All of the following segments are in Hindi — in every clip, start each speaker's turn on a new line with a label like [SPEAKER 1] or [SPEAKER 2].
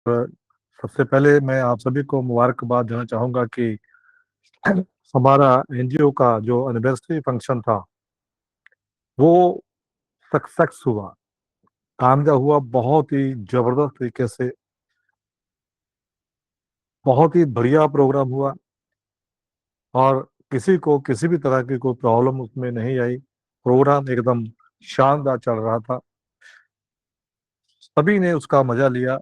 [SPEAKER 1] अ, सबसे पहले मैं आप सभी को मुबारकबाद देना चाहूँगा कि हमारा एनजीओ का जो एनिवर्सरी फंक्शन था, वो सक्सेस हुआ, कामयाब हुआ, बहुत ही ज़बरदस्त तरीके से, बहुत ही बढ़िया प्रोग्राम हुआ और किसी को किसी भी तरह की कोई प्रॉब्लम उसमें नहीं आई। प्रोग्राम एकदम शानदार चल रहा था, सभी ने उसका मज़ा लिया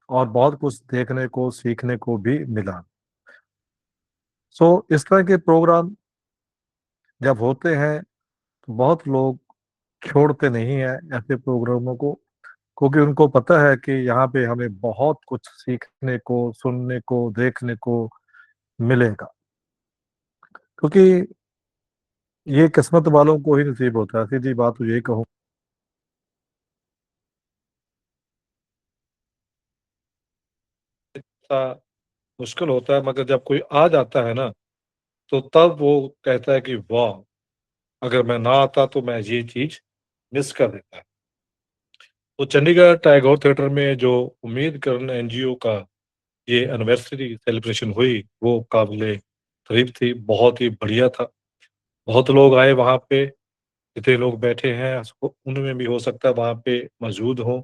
[SPEAKER 1] और बहुत कुछ देखने को, सीखने को भी मिला। इस तरह के प्रोग्राम जब होते हैं तो बहुत लोग छोड़ते नहीं हैं ऐसे प्रोग्रामों को, क्योंकि उनको पता है कि यहाँ पे हमें बहुत कुछ सीखने को, सुनने को, देखने को मिलेगा। क्योंकि ये किस्मत वालों को ही नसीब होता है, सीधी बात तो यही कहूँ। इतना मुश्किल होता है, मगर जब कोई आ जाता है ना, तो तब वो कहता है कि वाह, अगर मैं ना आता तो मैं ये चीज मिस कर देता। तो चंडीगढ़ टैगोर थिएटर में जो उम्मीद करण एनजीओ का ये एनिवर्सरी सेलिब्रेशन हुई, वो काबिले तारीफ थी, बहुत ही बढ़िया था। बहुत लोग आए वहाँ पे, जितने लोग बैठे हैं उनमें भी हो सकता है वहाँ पे मौजूद हों।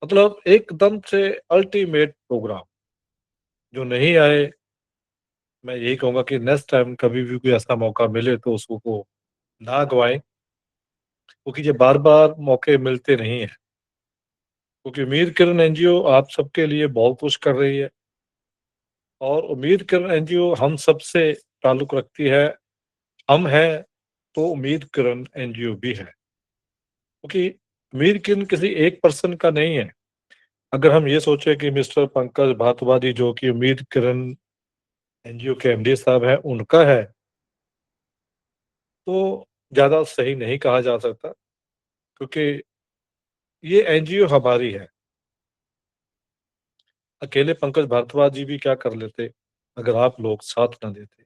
[SPEAKER 1] मतलब एकदम से अल्टीमेट प्रोग्राम। जो नहीं आए, मैं यही कहूँगा कि नेक्स्ट टाइम कभी भी कोई ऐसा मौका मिले तो उसको को ना गवाएं, क्योंकि ये बार बार मौके मिलते नहीं हैं। क्योंकि उम्मीद किरण एनजीओ आप सबके लिए बहुत कुछ कर रही है, और उम्मीद किरण एनजीओ हम सबसे ताल्लुक रखती है। हम हैं तो उम्मीद किरण एनजीओ भी है, क्योंकि उम्मीद किरण किसी एक पर्सन का नहीं है। अगर हम ये सोचे कि मिस्टर पंकज भारद्वाज जो कि उम्मीद किरण एनजीओ के एमडी साहब हैं उनका है, तो ज़्यादा सही नहीं कहा जा सकता। क्योंकि ये एनजीओ हमारी है। अकेले पंकज भारद्वाज जी भी क्या कर लेते अगर आप लोग साथ ना देते।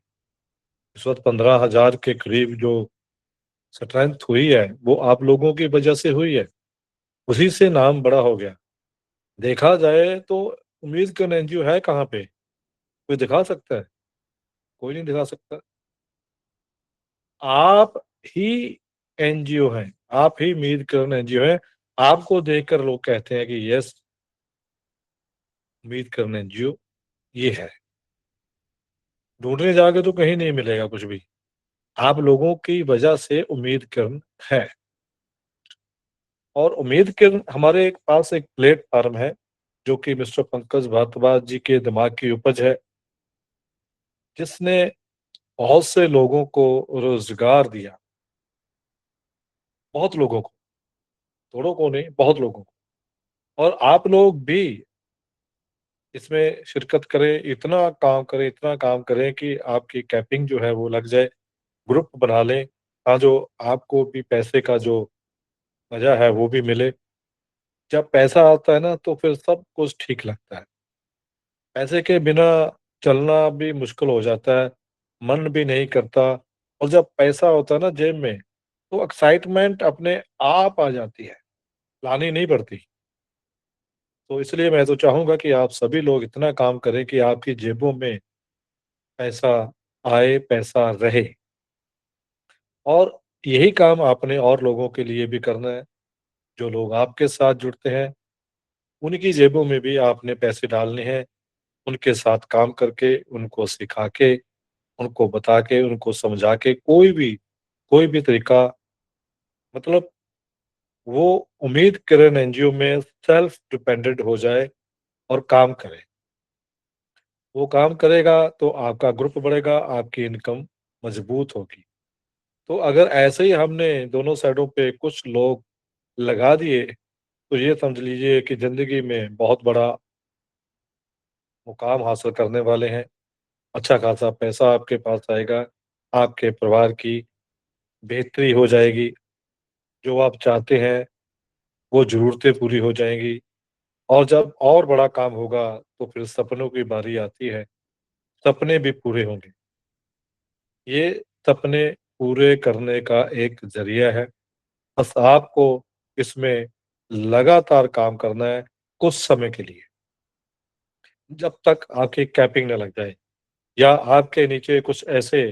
[SPEAKER 1] इस वक्त 15,000 के करीब जो स्ट्रेंथ हुई है, वो आप लोगों की वजह से हुई है। उसी से नाम बड़ा हो गया। देखा जाए तो उम्मीद करण एनजीओ है कहाँ पे? कोई दिखा सकता है? कोई नहीं दिखा सकता। आप ही एनजीओ हैं, आप ही उम्मीद करण एनजीओ हैं। आपको देखकर लोग कहते हैं कि यस, उम्मीद करण एनजीओ ये है। ढूंढने जाके तो कहीं नहीं मिलेगा कुछ भी। आप लोगों की वजह से उम्मीद करण है। और उम्मीद करण हमारे पास एक प्लेटफार्म है, जो कि मिस्टर पंकज भारद्वाज जी के दिमाग की उपज है, जिसने बहुत से लोगों को रोजगार दिया। बहुत लोगों को, थोड़ों को नहीं, बहुत लोगों को। और आप लोग भी इसमें शिरकत करें, इतना काम करें, इतना काम करें कि आपकी कैपिंग जो है वो लग जाए। ग्रुप बना लें, हाँ, जो आपको भी पैसे का जो मजा है वो भी मिले। जब पैसा आता है ना तो फिर सब कुछ ठीक लगता है। पैसे के बिना चलना भी मुश्किल हो जाता है, मन भी नहीं करता। और जब पैसा होता है ना जेब में, तो एक्साइटमेंट अपने आप आ जाती है, लानी नहीं पड़ती। तो इसलिए मैं तो चाहूंगा कि आप सभी लोग इतना काम करें कि आपकी जेबों में पैसा आए, पैसा रहे। और यही काम आपने और लोगों के लिए भी करना है। जो लोग आपके साथ जुड़ते हैं, उनकी जेबों में भी आपने पैसे डालने हैं। उनके साथ काम करके, उनको सिखा के, उनको बता के, उनको समझा के, कोई भी तरीका, मतलब वो उम्मीद करें एनजीओ में सेल्फ डिपेंडेंट हो जाए और काम करे। वो काम करेगा तो आपका ग्रुप बढ़ेगा, आपकी इनकम मजबूत होगी। तो अगर ऐसे ही हमने दोनों साइडों पे कुछ लोग लगा दिए, तो ये समझ लीजिए कि जिंदगी में बहुत बड़ा मुकाम हासिल करने वाले हैं। अच्छा खासा पैसा आपके पास आएगा, आपके परिवार की बेहतरी हो जाएगी, जो आप चाहते हैं वो ज़रूरतें पूरी हो जाएंगी। और जब और बड़ा काम होगा तो फिर सपनों की बारी आती है, सपने भी पूरे होंगे। ये सपने पूरे करने का एक ज़रिया है। बस आपको इसमें लगातार काम करना है। कुछ समय के लिए, जब तक आपकी कैपिंग न लग जाए या आपके नीचे कुछ ऐसे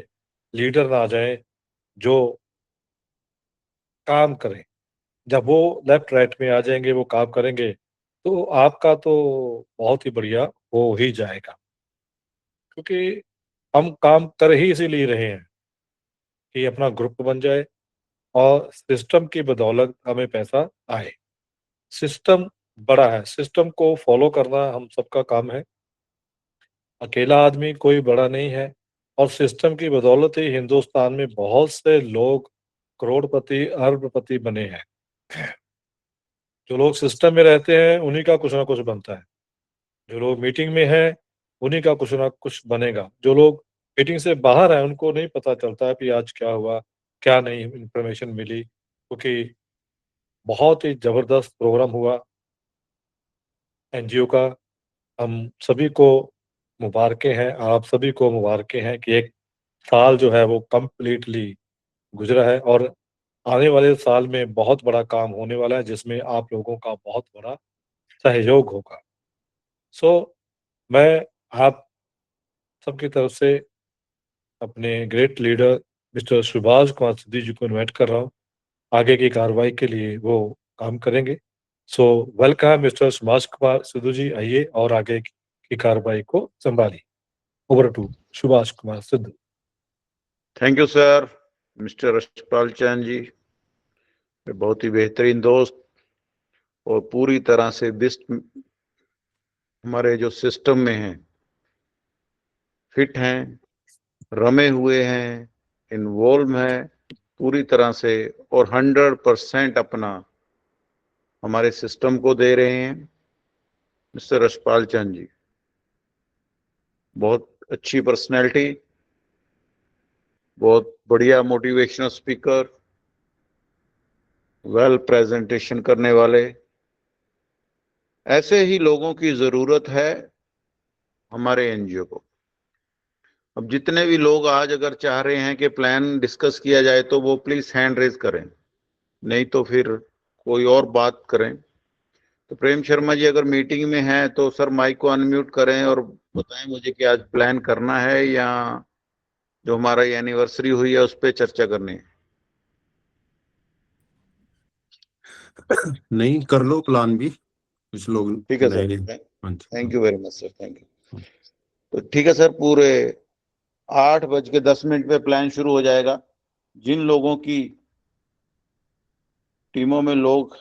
[SPEAKER 1] लीडर ना आ जाएँ जो काम करें। जब वो लेफ्ट राइट में आ जाएँगे, वो काम करेंगे, तो आपका तो बहुत ही बढ़िया हो ही जाएगा। क्योंकि हम काम कर ही इसीलिए रहे हैं कि अपना ग्रुप बन जाए और सिस्टम की बदौलत हमें पैसा आए। सिस्टम बड़ा है, सिस्टम को फ़ॉलो करना हम सबका काम है। अकेला आदमी कोई बड़ा नहीं है और सिस्टम की बदौलत ही हिंदुस्तान में बहुत से लोग करोड़पति, अरबपति बने हैं। जो लोग सिस्टम में रहते हैं, उन्हीं का कुछ ना कुछ बनता है। जो लोग मीटिंग में हैं, उन्हीं का कुछ ना कुछ बनेगा। जो लोग मीटिंग से बाहर हैं, उनको नहीं पता चलता है कि आज क्या हुआ, क्या नई इन्फॉर्मेशन मिली, क्योंकि बहुत ही ज़बरदस्त प्रोग्राम हुआ एनजीओ का। हम सभी को मुबारकें हैं, आप सभी को मुबारकें हैं कि एक साल जो है वो कंप्लीटली गुज़रा है और आने वाले साल में बहुत बड़ा काम होने वाला है, जिसमें आप लोगों का बहुत बड़ा सहयोग होगा। सो मैं आप सबकी तरफ से अपने great leader mister Subhash Kumar Sidhu ji को इनवाइट कर रहा हूँ। आगे की कार्रवाई के लिए वो काम करेंगे। So welcome mister Subhash Kumar Sidhu ji, आइए और आगे की कार्रवाई को सँभालिए। Over to Subhash Kumar Sidhu.
[SPEAKER 2] Thank you sir, mister Yashpal Chand ji, बहुत ही बेहतरीन दोस्त और पूरी तरह से बेस्ट हमारे जो सिस्टम में हैं, फिट हैं, रमे हुए हैं, इन्वॉल्व हैं पूरी तरह से और 100% अपना हमारे सिस्टम को दे रहे हैं। मिस्टर यशपाल चंद जी बहुत अच्छी पर्सनैलिटी, बहुत बढ़िया मोटिवेशनल स्पीकर, वेल प्रेजेंटेशन करने वाले, ऐसे ही लोगों की जरूरत है हमारे एनजीओ को। अब जितने भी लोग आज अगर चाह रहे हैं कि प्लान डिस्कस किया जाए तो वो प्लीज हैंड रेज करें, नहीं तो फिर कोई और बात करें। तो प्रेम शर्मा जी अगर मीटिंग में हैं तो सर माइक को अनम्यूट करें और बताएं मुझे कि आज प्लान करना है या जो हमारा एनिवर्सरी हुई है उस पर चर्चा करनी है।
[SPEAKER 3] नहीं कर लो प्लान भी, कुछ लोग
[SPEAKER 2] ठीक है sir, thank you very much sir, thank you. तो ठीक है सर, पूरे 8:10 पे प्लान शुरू हो जाएगा। जिन लोगों की टीमों में लोग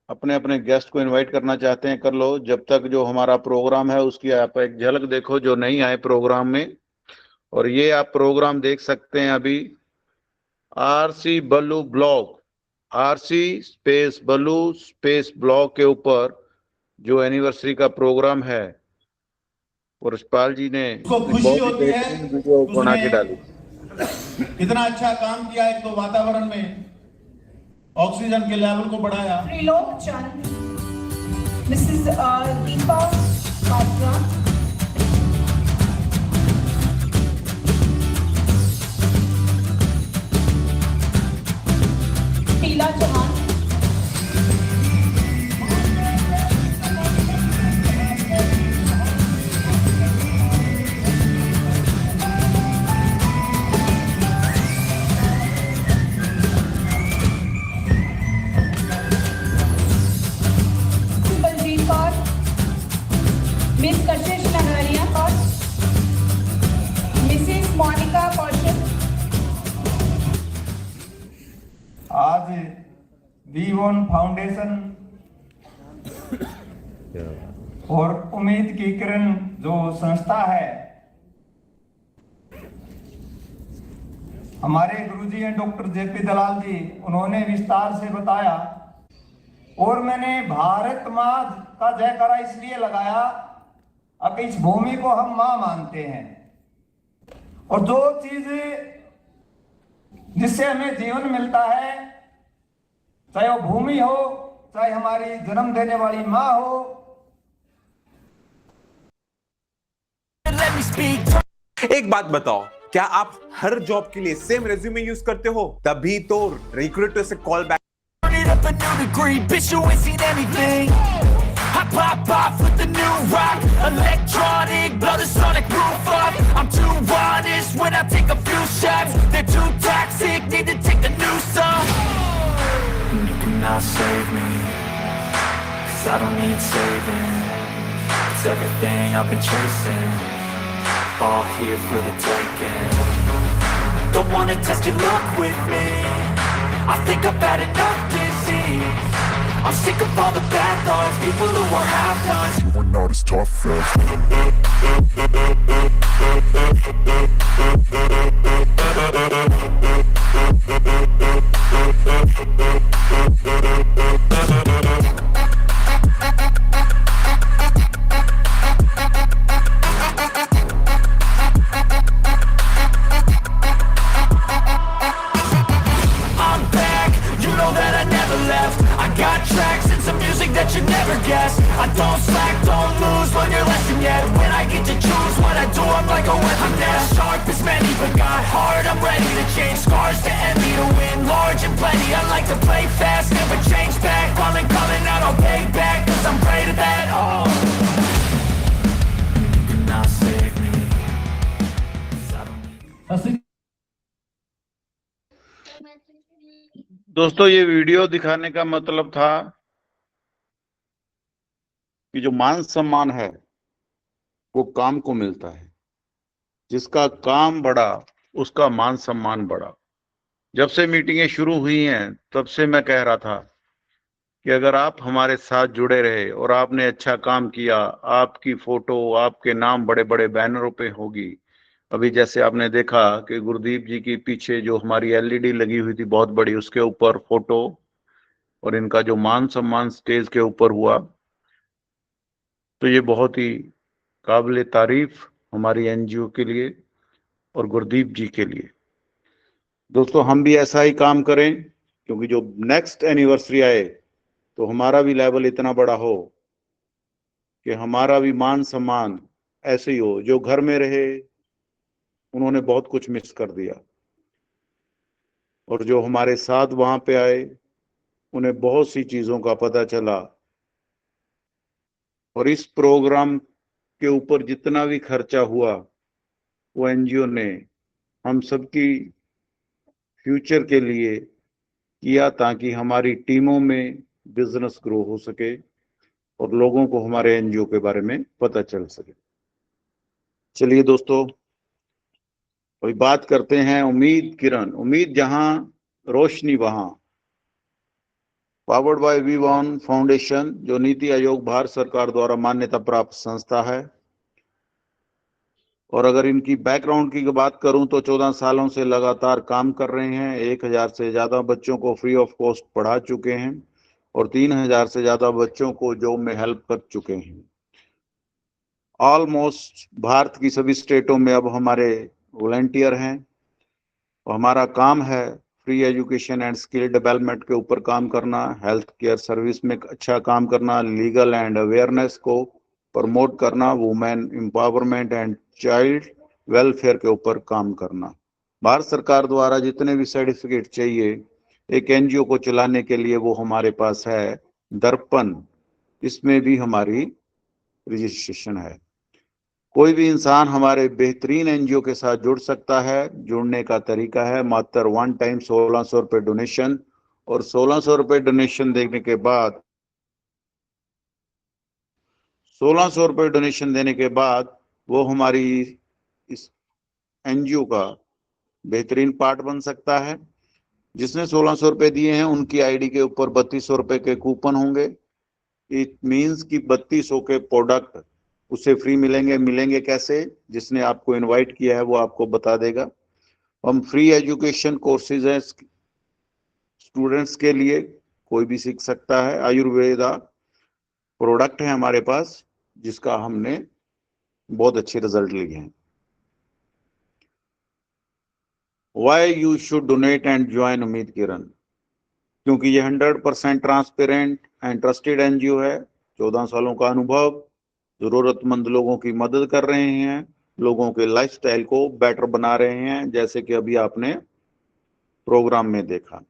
[SPEAKER 2] अपने अपने गेस्ट को इनवाइट करना चाहते हैं कर लो। जब तक जो हमारा प्रोग्राम है उसकी आप एक झलक देखो जो नहीं आए प्रोग्राम में। और ये आप प्रोग्राम देख सकते हैं अभी आरसी बल्लू ब्लॉग, आरसी स्पेस बल्लू स्पेस ब्लॉग के ऊपर जो एनिवर्सरी का प्रोग्राम है और यशपाल जी ने
[SPEAKER 4] खुशी होती है
[SPEAKER 2] वीडियो बना के डाली।
[SPEAKER 4] इतना अच्छा काम किया, एक तो वातावरण में ऑक्सीजन के लेवल को बढ़ाया।
[SPEAKER 5] त्रिलोक चंद, मिसेस दीपा कात्रा, शीला चौहान, मिस कशिश नगरिया और मिसेस मोनिका कौशल।
[SPEAKER 4] आज वीवन फाउंडेशन और उम्मीद की किरण जो संस्था है, हमारे गुरुजी हैं डॉक्टर जेपी दलाल जी, उन्होंने विस्तार से बताया। और मैंने भारत माँ का जयकारा इसलिए लगाया, अब इस भूमि को हम मां मानते हैं और जो चीज जिससे हमें जीवन मिलता है, चाहे वो भूमि हो, चाहे हमारी जन्म देने वाली मां हो।
[SPEAKER 6] एक बात बताओ, क्या आप हर जॉब के लिए सेम रेज्यूमे यूज करते हो? तभी तो रिक्रूटर से call back
[SPEAKER 7] pop off with the new rock. Electronic, blow the sonic roof up. I'm too honest when I take a few shots. They're too toxic, need to take a new song. You cannot save me, 'cause I don't need saving. It's everything I've been chasing, all here for the taking. Don't wanna test your luck with me, I think I've had enough disease. I'm sick of all the bad thoughts, people who are half-nots. You are not as tough as that you never guess. I don't slack, don't lose, learn your lesson yet. When I get to choose what I do, I'm like a weapon nest. Sharp as many, but got hard, I'm ready to change. Scars to envy, to win large and plenty. I like to play fast, never change back. Coming out, I'll pay back, 'cause I'm great at that. Oh, you cannot save me, 'cause I don't need.
[SPEAKER 2] दोस्तों, ये वीडियो दिखाने का मतलब था कि जो मान सम्मान है वो काम को मिलता है, जिसका काम बढ़ा उसका मान सम्मान बढ़ा। जब से मीटिंगें शुरू हुई हैं तब से मैं कह रहा था कि अगर आप हमारे साथ जुड़े रहे और आपने अच्छा काम किया, आपकी फोटो, आपके नाम बड़े बड़े बैनरों पे होगी। अभी जैसे आपने देखा कि गुरदीप जी के पीछे जो हमारी एलईडी लगी हुई थी बहुत बड़ी, उसके ऊपर फोटो और इनका जो मान सम्मान स्टेज के ऊपर हुआ, तो ये बहुत ही काबिल तारीफ हमारी एनजीओ के लिए और गुरदीप जी के लिए। दोस्तों, हम भी ऐसा ही काम करें, क्योंकि जो नेक्स्ट एनिवर्सरी आए तो हमारा भी लेवल इतना बड़ा हो कि हमारा भी मान सम्मान ऐसे ही हो। जो घर में रहे उन्होंने बहुत कुछ मिस कर दिया, और जो हमारे साथ वहां पे आए उन्हें बहुत सी चीजों का पता चला। और इस प्रोग्राम के ऊपर जितना भी खर्चा हुआ वो एनजीओ ने हम सबकी फ्यूचर के लिए किया, ताकि हमारी टीमों में बिजनेस ग्रो हो सके और लोगों को हमारे एनजीओ के बारे में पता चल सके। चलिए दोस्तों, अभी बात करते हैं उम्मीद किरण। उम्मीद जहां, रोशनी वहां। पावर्ड बाय वी1 फाउंडेशन, जो नीति आयोग भारत सरकार द्वारा मान्यता प्राप्त संस्था है। और अगर इनकी बैकग्राउंड की बात करूं तो 14 सालों से लगातार काम कर रहे हैं। 1000 से ज्यादा बच्चों को फ्री ऑफ कॉस्ट पढ़ा चुके हैं और 3000 से ज्यादा बच्चों को जॉब में हेल्प कर चुके हैं। ऑलमोस्ट भारत की सभी स्टेटों में अब हमारे वॉलंटियर हैं और हमारा काम है free education and skill development के ऊपर काम करना, हेल्थ केयर सर्विस में अच्छा काम करना, लीगल एंड अवेयरनेस को प्रमोट करना, women empowerment and child welfare के ऊपर काम करना। भारत सरकार द्वारा जितने भी सर्टिफिकेट चाहिए एक एनजीओ को चलाने के लिए वो हमारे पास है। दर्पण, इसमें भी हमारी रजिस्ट्रेशन है। कोई भी इंसान हमारे बेहतरीन एनजीओ के साथ जुड़ सकता है। जुड़ने का तरीका है मात्र 1 टाइम 1600 रुपये डोनेशन, और 1600 रुपये डोनेशन देने के बाद 1600 रुपये डोनेशन देने के बाद वो हमारी इस एनजीओ का बेहतरीन पार्ट बन सकता है। जिसने 1600 रुपये दिए हैं उनकी आईडी के ऊपर 3200 रुपये के कूपन होंगे। इट मीन्स कि 3200 के प्रोडक्ट उसे फ्री मिलेंगे। मिलेंगे कैसे? जिसने आपको इनवाइट किया है वो आपको बता देगा। हम फ्री एजुकेशन कोर्सेज हैं स्टूडेंट्स के लिए, कोई भी सीख सकता है। आयुर्वेदा प्रोडक्ट है हमारे पास जिसका हमने बहुत अच्छे रिजल्ट लिए हैं। Why you should donate and join उम्मीद किरण, क्योंकि ये 100% ट्रांसपेरेंट एंड ट्रस्टेड एनजीओ है। 14 सालों का अनुभव, जरूरतमंद लोगों की मदद कर रहे हैं, लोगों के लाइफस्टाइल को बेटर बना रहे हैं, जैसे कि अभी आपने प्रोग्राम में देखा।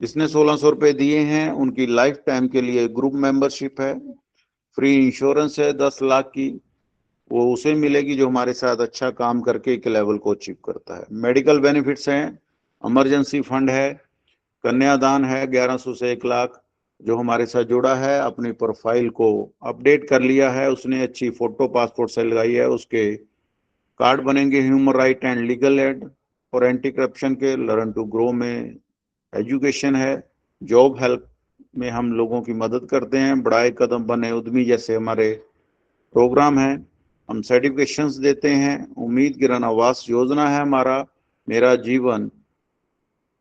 [SPEAKER 2] जिसने 1600 रुपये दिए हैं उनकी लाइफ टाइम के लिए ग्रुप मेंबरशिप है। फ्री इंश्योरेंस है 10 लाख की, वो उसे मिलेगी जो हमारे साथ अच्छा काम करके एक लेवल को अचीव करता है। मेडिकल बेनिफिट्स हैं, इमरजेंसी फंड है, कन्यादान है 1100 से 1 लाख। जो हमारे साथ जुड़ा है, अपनी प्रोफाइल को अपडेट कर लिया है, उसने अच्छी फोटो पासपोर्ट से लगाई है, उसके कार्ड बनेंगे human right and legal aid और एंटी करप्शन के। लर्न टू ग्रो में एजुकेशन है, जॉब हेल्प में हम लोगों की मदद करते हैं, बढ़ाए कदम बने उद्यमी जैसे हमारे प्रोग्राम है। हम सर्टिफिकेशंस देते हैं। उम्मीद किरण आवास योजना है हमारा, मेरा जीवन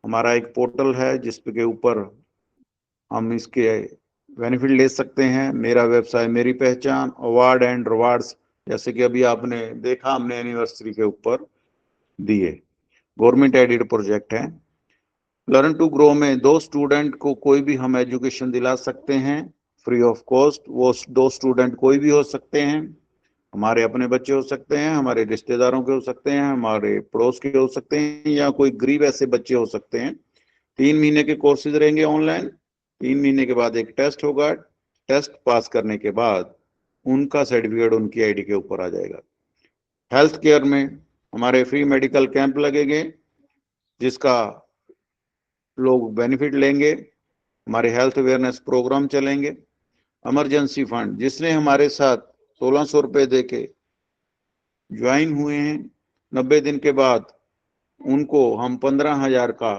[SPEAKER 2] हमारा एक पोर्टल है जिसके ऊपर हम इसके बेनिफिट ले सकते हैं। मेरा व्यवसाय मेरी पहचान, अवार्ड एंड रिवार्ड्स, जैसे कि अभी आपने देखा हमने एनिवर्सरी के ऊपर दिए। गवर्नमेंट एडेड प्रोजेक्ट है। लर्न टू ग्रो में 2 स्टूडेंट को कोई भी हम एजुकेशन दिला सकते हैं फ्री ऑफ कॉस्ट। वो 2 स्टूडेंट कोई भी हो सकते हैं, हमारे अपने बच्चे हो सकते हैं, हमारे रिश्तेदारों के हो सकते हैं, हमारे पड़ोस के हो सकते हैं, या कोई गरीब ऐसे बच्चे हो सकते हैं। 3 महीने के कोर्सेज रहेंगे ऑनलाइन। 3 महीने के बाद एक टेस्ट होगा। टेस्ट पास करने के बाद उनका सर्टिफिकेट उनकी आईडी के ऊपर आ जाएगा। हेल्थ केयर में हमारे फ्री मेडिकल कैंप लगेंगे जिसका लोग बेनिफिट लेंगे। हमारे हेल्थ अवेयरनेस प्रोग्राम चलेंगे। इमरजेंसी फंड, जिसने हमारे साथ 1600 रुपए देके ज्वाइन हुए हैं, 90 दिन के बाद उनको हम 15,000 का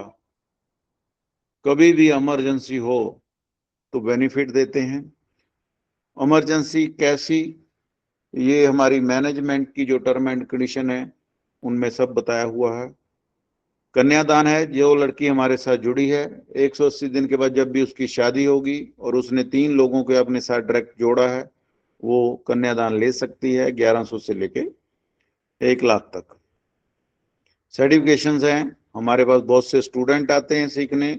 [SPEAKER 2] कभी भी इमरजेंसी हो तो बेनिफिट देते हैं। इमरजेंसी कैसी, ये हमारी मैनेजमेंट की जो टर्म एंड कंडीशन है उनमें सब बताया हुआ है। कन्यादान है, जो लड़की हमारे साथ जुड़ी है 180 दिन के बाद जब भी उसकी शादी होगी और उसने 3 लोगों को अपने साथ डायरेक्ट जोड़ा है, वो कन्यादान ले सकती है 1100 से लेके 1 लाख तक। सर्टिफिकेशंस हैं, हमारे पास बहुत से स्टूडेंट आते हैं सीखने,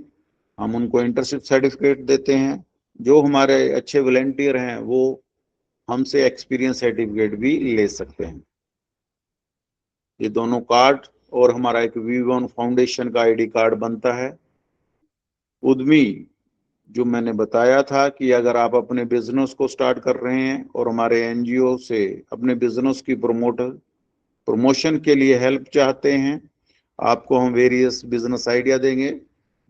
[SPEAKER 2] हम उनको इंटर्नशिप सर्टिफिकेट देते हैं। जो हमारे अच्छे वॉलंटियर हैं वो हमसे एक्सपीरियंस सर्टिफिकेट भी ले सकते हैं। ये दोनों कार्ड और हमारा एक वी1 फाउंडेशन का आईडी कार्ड बनता है। उद्यमी, जो मैंने बताया था कि अगर आप अपने बिजनेस को स्टार्ट कर रहे हैं और हमारे एनजीओ से अपने बिजनेस की प्रमोशन के लिए हेल्प चाहते हैं, आपको हम वेरियस बिजनेस आइडिया देंगे।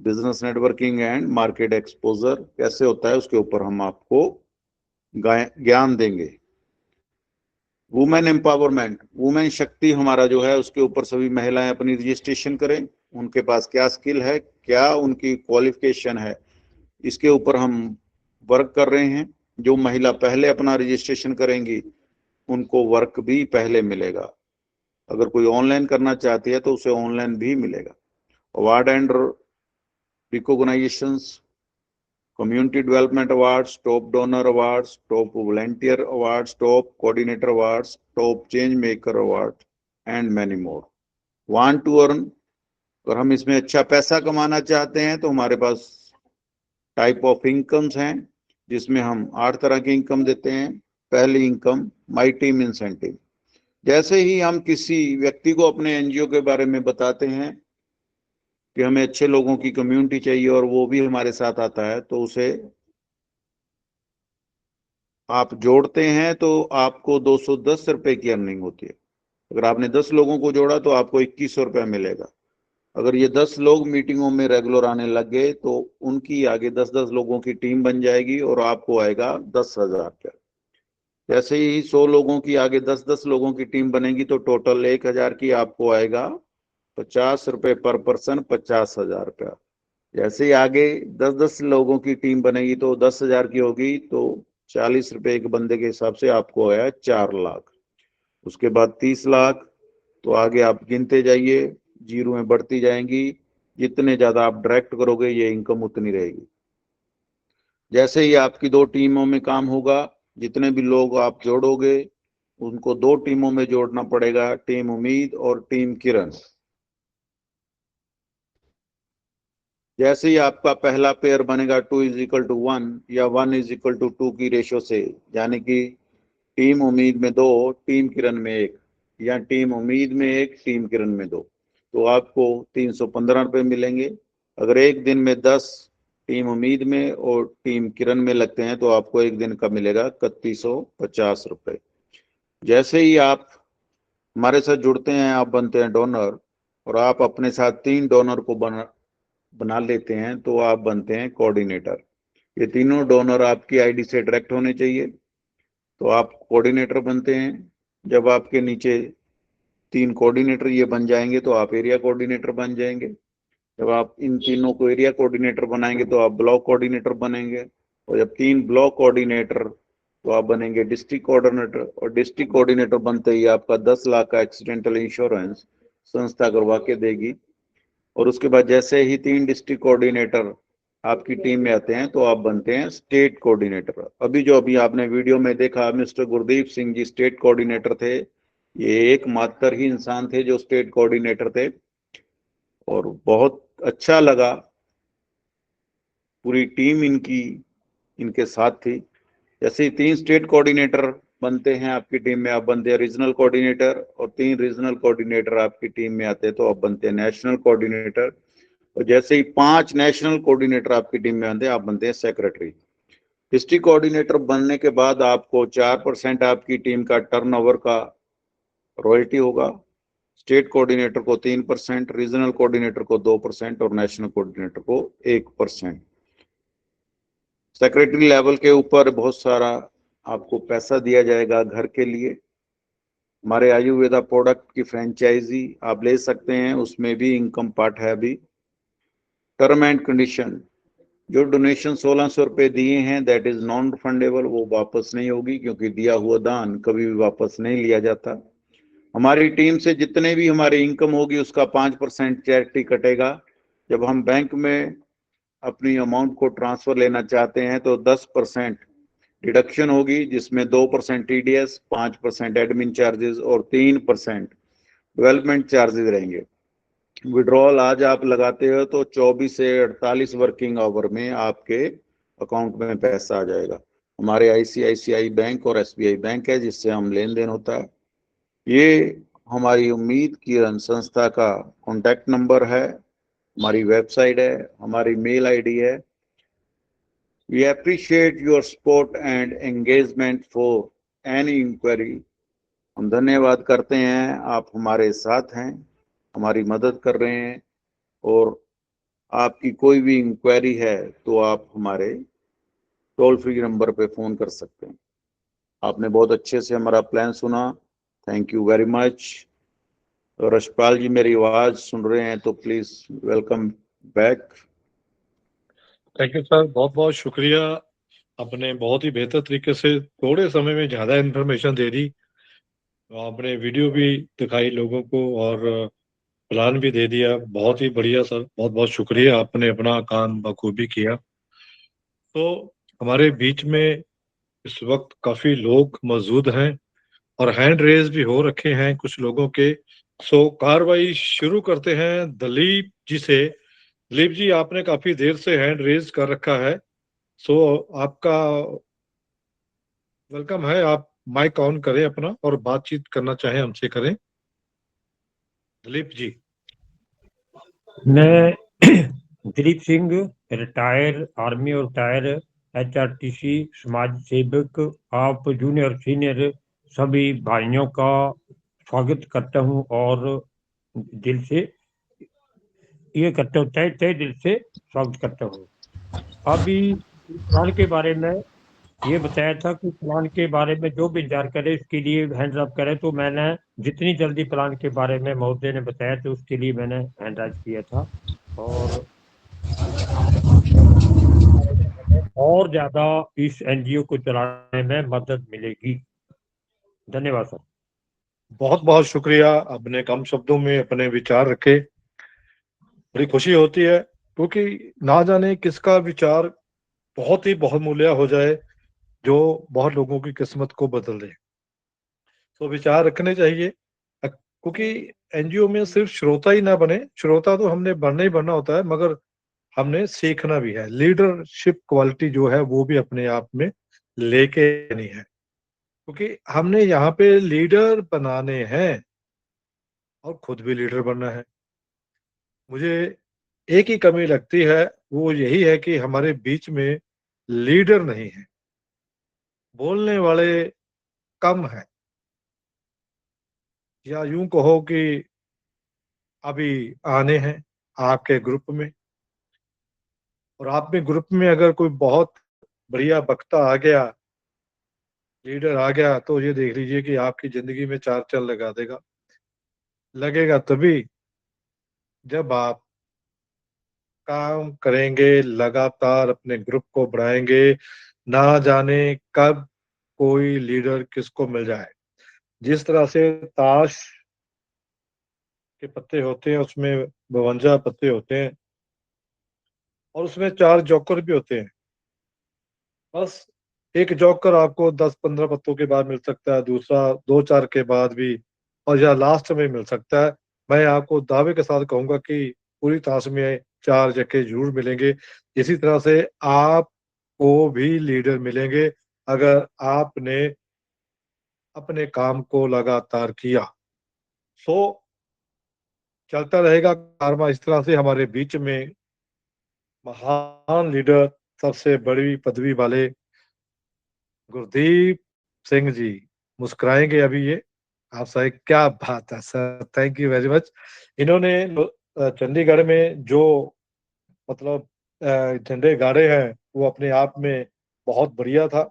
[SPEAKER 2] Business networking and market exposure कैसे होता है उसके ऊपर हम आपको ज्ञान देंगे। वुमेन एम्पावरमेंट, वुमेन शक्ति हमारा जो है उसके ऊपर सभी महिलाएं अपनी रजिस्ट्रेशन करें, उनके पास क्या स्किल है, क्या उनकी क्वालिफिकेशन है, इसके ऊपर हम वर्क कर रहे हैं। जो महिला पहले अपना रजिस्ट्रेशन करेंगी उनको वर्क भी पहले मिलेगा। अगर कोई ऑनलाइन करना चाहती है तो उसे ऑनलाइन भी मिलेगा। Award and recognisations, community development awards, top donor awards, top volunteer awards, top coordinator awards, top change maker award and many more. Want to earn, अगर हम इसमें अच्छा पैसा कमाना चाहते हैं तो हमारे पास टाइप ऑफ इनकम्स हैं जिसमें हम 8 तरह की इनकम देते हैं। पहली इनकम माई टीम इंसेंटिव, जैसे ही हम किसी व्यक्ति को अपने एनजीओ के बारे में बताते हैं कि हमें अच्छे लोगों की कम्युनिटी चाहिए और वो भी हमारे साथ आता है, तो उसे आप जोड़ते हैं तो आपको 210 रुपए की अर्निंग होती है। अगर आपने 10 लोगों को जोड़ा तो आपको 2100 रुपया मिलेगा। अगर ये 10 लोग मीटिंगों में रेगुलर आने लग गए तो उनकी आगे 10-10 लोगों की टीम बन जाएगी और आपको आएगा 10,000 रुपया। जैसे ही 100 लोगों की आगे 10-10 लोगों की टीम बनेगी तो टोटल 1,000 की आपको आएगा 50 रुपए पर पर्सन, 50,000 रुपया। जैसे ही आगे 10-10 लोगों की टीम बनेगी तो 10,000 की होगी तो 40 रुपए एक बंदे के हिसाब से आपको आया 4 लाख। उसके बाद 30 लाख, तो आगे आप गिनते जाइए, जीरो में बढ़ती जाएंगी। जितने ज्यादा आप डायरेक्ट करोगे ये इनकम उतनी रहेगी। जैसे ही आपकी 2 टीमों में काम होगा, जितने भी लोग आप जोड़ोगे उनको 2 टीमों में जोड़ना पड़ेगा, टीम उम्मीद और टीम किरण। जैसे ही आपका पहला पेयर बनेगा 2:1 या 1:2 की रेशो से, यानी कि टीम उम्मीद में 2, टीम किरण में 1, या टीम उम्मीद में 1, टीम किरण में 2, तो आपको 315 रुपए मिलेंगे। अगर एक दिन में 10 टीम उम्मीद में और टीम किरण में लगते हैं तो आपको एक दिन का मिलेगा 3150 रुपए। जैसे ही आप हमारे साथ जुड़ते हैं, आप बनते हैं डोनर और आप अपने साथ 3 डोनर को बना लेते हैं तो आप बनते हैं कोऑर्डिनेटर। ये तीनों डोनर आपकी आईडी से डायरेक्ट होने चाहिए तो आप कोऑर्डिनेटर बनते हैं। जब आपके नीचे 3 कोऑर्डिनेटर ये बन जाएंगे तो आप एरिया कोऑर्डिनेटर बन जाएंगे। जब आप इन तीनों को एरिया कोऑर्डिनेटर बनाएंगे तो आप ब्लॉक कोऑर्डिनेटर बनेंगे और जब 3 ब्लॉक कोऑर्डिनेटर तो आप बनेंगे डिस्ट्रिक्ट कोऑर्डिनेटर और डिस्ट्रिक्ट कोऑर्डिनेटर बनते ही आपका 10 लाख का एक्सीडेंटल इंश्योरेंस संस्था करवा के देगी। और उसके बाद जैसे ही 3 डिस्ट्रिक्ट कोऑर्डिनेटर आपकी टीम में आते हैं तो आप बनते हैं स्टेट कोऑर्डिनेटर। अभी आपने वीडियो में देखा mister Gurdeep Singh ji state coordinator थे। ये एकमात्र ही इंसान थे जो स्टेट कोऑर्डिनेटर थे और बहुत अच्छा लगा। पूरी टीम इनके साथ थी। जैसे ही 3 स्टेट कोऑर्डिनेटर बनते हैं आपकी टीम में, आप बनते हैं रीजनल कोऑर्डिनेटर और 3 रीजनल कोऑर्डिनेटर आपकी टीम में आते हैं तो आप बनते हैं नेशनल कोऑर्डिनेटर और जैसे ही 5 नेशनल कोऑर्डिनेटर आपकी टीम में आते हैं आप बनते हैं सेक्रेटरी। डिस्ट्रिक्ट कोऑर्डिनेटर बनने के बाद आपको 4% आपकी टीम का टर्नओवर का रॉयल्टी होगा। स्टेट कोऑर्डिनेटर को 3%, रीजनल कोऑर्डिनेटर को 2% और नेशनल कोऑर्डिनेटर को 1%। सेक्रेटरी लेवल के ऊपर बहुत सारा आपको पैसा दिया जाएगा घर के लिए। हमारे आयुर्वेदा प्रोडक्ट की फ्रेंचाइजी आप ले सकते हैं, उसमें भी इनकम पार्ट है। अभी टर्म एंड कंडीशन, जो डोनेशन 1600 रुपये दिए हैं दैट इज नॉन रिफंडेबल, वो वापस नहीं होगी क्योंकि दिया हुआ दान कभी भी वापस नहीं लिया जाता। हमारी टीम से जितने भी हमारी इनकम होगी उसका 5% चैरिटी कटेगा। जब हम बैंक में अपनी अमाउंट को ट्रांसफर लेना चाहते हैं तो 10% डिडक्शन होगी जिसमें 2% टीडीएस, 5% एडमिन चार्जेस और 3% डेवलपमेंट चार्जेस रहेंगे। विड्रॉल आज आप लगाते हो तो 24 से 48 वर्किंग आवर में आपके अकाउंट में पैसा आ जाएगा। हमारे आईसीआईसीआई बैंक और एसबीआई बैंक है जिससे हम लेन देन होता है। ये हमारी उम्मीद किरण संस्था का कॉन्टैक्ट नंबर है, हमारी वेबसाइट है, हमारी मेल आईडी है। We appreciate your support and engagement for any inquiry. हम धन्यवाद करते हैं, आप हमारे साथ हैं, हमारी मदद कर रहे हैं और आपकी कोई भी इंक्वायरी है तो आप हमारे टोल फ्री नंबर पे फ़ोन कर सकते हैं। आपने बहुत अच्छे से हमारा प्लान सुना, थैंक यू वेरी मच। और रशपाल जी मेरी आवाज़ सुन रहे हैं तो please welcome back.
[SPEAKER 1] Thank you sir, बहुत बहुत शुक्रिया। आपने बहुत ही बेहतर तरीके से थोड़े समय में ज़्यादा इन्फॉर्मेशन दे दी। आपने वीडियो भी दिखाई लोगों को और प्लान भी दे दिया। बहुत ही बढ़िया सर, बहुत बहुत शुक्रिया, आपने अपना काम बखूबी किया। तो हमारे बीच में इस वक्त काफ़ी लोग मौजूद हैं और हैंड रेज भी हो रखे हैं कुछ लोगों के। सो कार्रवाई शुरू करते हैं दलीप जी से। दलीप जी, आपने काफी देर से हैंड रेज कर रखा है, सो आपका वेलकम है। आप माइक ऑन करें अपना और बातचीत करना चाहें हमसे करें। दलीप जी।
[SPEAKER 8] मैं दिलीप सिंह, रिटायर आर्मी और रिटायर एचआरटीसी समाज सेवक, आप जूनियर सीनियर सभी भाइयों का स्वागत करता हूं और दिल से ये करता हूँ, तय दिल से स्वागत करता हूँ। अभी प्लान के बारे में ये बताया था कि प्लान के बारे में जो भी इंतजार करे उसके लिए हैंड अप करे, तो मैंने जितनी जल्दी प्लान के बारे में महोदय ने बताया तो उसके लिए मैंने हैंड राइज किया था और ज्यादा इस एनजीओ को चलाने में मदद मिलेगी। धन्यवाद सर।
[SPEAKER 1] बहुत बहुत शुक्रिया, आपने कम शब्दों में अपने विचार रखे। बड़ी खुशी होती है क्योंकि ना जाने किसका विचार बहुत ही बहुमूल्य हो जाए जो बहुत लोगों की किस्मत को बदल दे। तो विचार रखने चाहिए क्योंकि एनजीओ में सिर्फ श्रोता ही ना बने, श्रोता तो हमने बनना ही बनना होता है, मगर हमने सीखना भी है। लीडरशिप क्वालिटी जो है वो भी अपने आप में लेके आनी है क्योंकि हमने यहाँ पे लीडर बनाने हैं और खुद भी लीडर बनना है। मुझे एक ही कमी लगती है, वो यही है कि हमारे बीच में लीडर नहीं है, बोलने वाले कम है, या यूं कहो कि अभी आने हैं आपके ग्रुप में, और आप में ग्रुप में अगर कोई बहुत बढ़िया वक्ता आ गया, लीडर आ गया, तो ये देख लीजिए कि आपकी जिंदगी में चार चांद लगा देगा। लगेगा तभी जब आप काम करेंगे, लगातार अपने ग्रुप को बढ़ाएंगे, ना जाने कब कोई लीडर किसको मिल जाए। जिस तरह से ताश के पत्ते होते हैं, उसमें 52 पत्ते होते हैं और उसमें 4 जोकर भी होते हैं। बस एक जोकर आपको 10-15 पत्तों के बाद मिल सकता है, दूसरा 2-4 के बाद भी, और या लास्ट में मिल सकता है। मैं आपको दावे के साथ कहूंगा कि पूरी ताश में 4 जगह जरूर मिलेंगे। इसी तरह से आपको भी लीडर मिलेंगे अगर आपने अपने काम को लगातार किया। सो चलता रहेगा कारवा इस तरह से। हमारे बीच में महान लीडर, सबसे बड़ी पदवी वाले गुरदीप सिंह जी मुस्कुराएंगे अभी। ये आप सही, क्या बात है sir, thank you very much. इन्होंने चंडीगढ़ में जो मतलब झंडे गाड़े हैं वो अपने आप में बहुत बढ़िया था,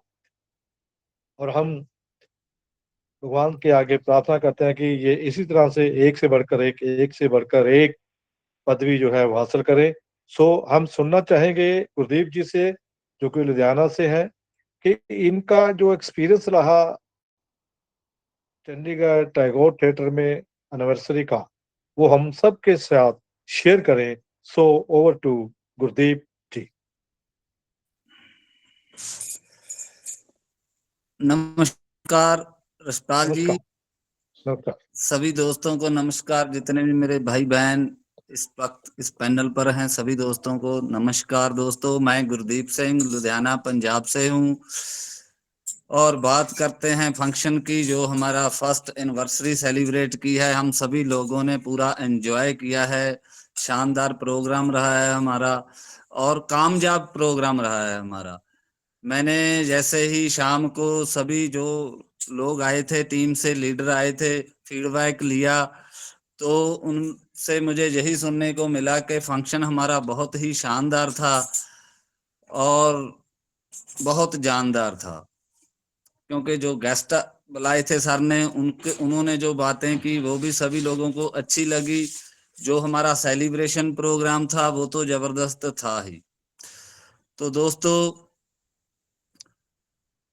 [SPEAKER 1] और हम भगवान के आगे प्रार्थना करते हैं कि ये इसी तरह से एक से बढ़कर एक पदवी जो है वो हासिल करें। सो हम सुनना चाहेंगे गुरदीप जी से, जो कि लुधियाना से हैं, कि इनका जो एक्सपीरियंस रहा चंडीगढ़ टैगोर थिएटर में एनिवर्सरी का, वो हम सब के साथ शेयर करें। सो ओवर टू गुरदीप जी।
[SPEAKER 9] नमस्कार रसपाल जी,
[SPEAKER 1] नमस्कार।
[SPEAKER 9] सभी दोस्तों को नमस्कार। जितने भी मेरे भाई बहन इस वक्त इस पैनल पर हैं, सभी दोस्तों को नमस्कार। दोस्तों, मैं गुरदीप सिंह लुधियाना पंजाब से हूं और बात करते हैं फंक्शन की, जो हमारा फर्स्ट एनिवर्सरी सेलिब्रेट की है। हम सभी लोगों ने पूरा एंजॉय किया है, शानदार प्रोग्राम रहा है हमारा और कामयाब प्रोग्राम रहा है हमारा। मैंने जैसे ही शाम को सभी जो लोग आए थे, टीम से लीडर आए थे, फीडबैक लिया, तो उनसे मुझे यही सुनने को मिला कि फंक्शन हमारा बहुत ही शानदार था और बहुत जानदार था। क्योंकि जो गेस्ट बुलाए थे सर ने, उन्होंने जो बातें की वो भी सभी लोगों को अच्छी लगी। जो हमारा सेलिब्रेशन प्रोग्राम था वो तो जबरदस्त था ही। तो दोस्तों,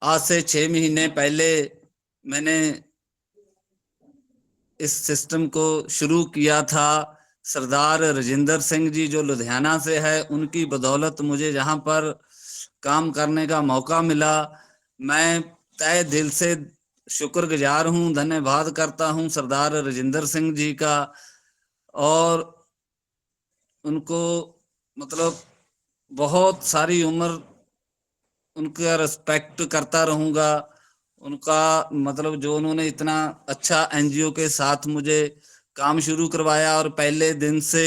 [SPEAKER 9] आज से 6 महीने पहले मैंने इस सिस्टम को शुरू किया था। सरदार राजेंद्र सिंह जी जो लुधियाना से है, उनकी बदौलत मुझे यहाँ पर काम करने का मौका मिला। मैं तहे दिल से शुक्रगुजार हूँ, धन्यवाद करता हूँ सरदार राजेंद्र सिंह जी का, और उनको मतलब बहुत सारी उम्र उनका रिस्पेक्ट करता रहूंगा। उनका मतलब जो उन्होंने इतना अच्छा एनजीओ के साथ मुझे काम शुरू करवाया और पहले दिन से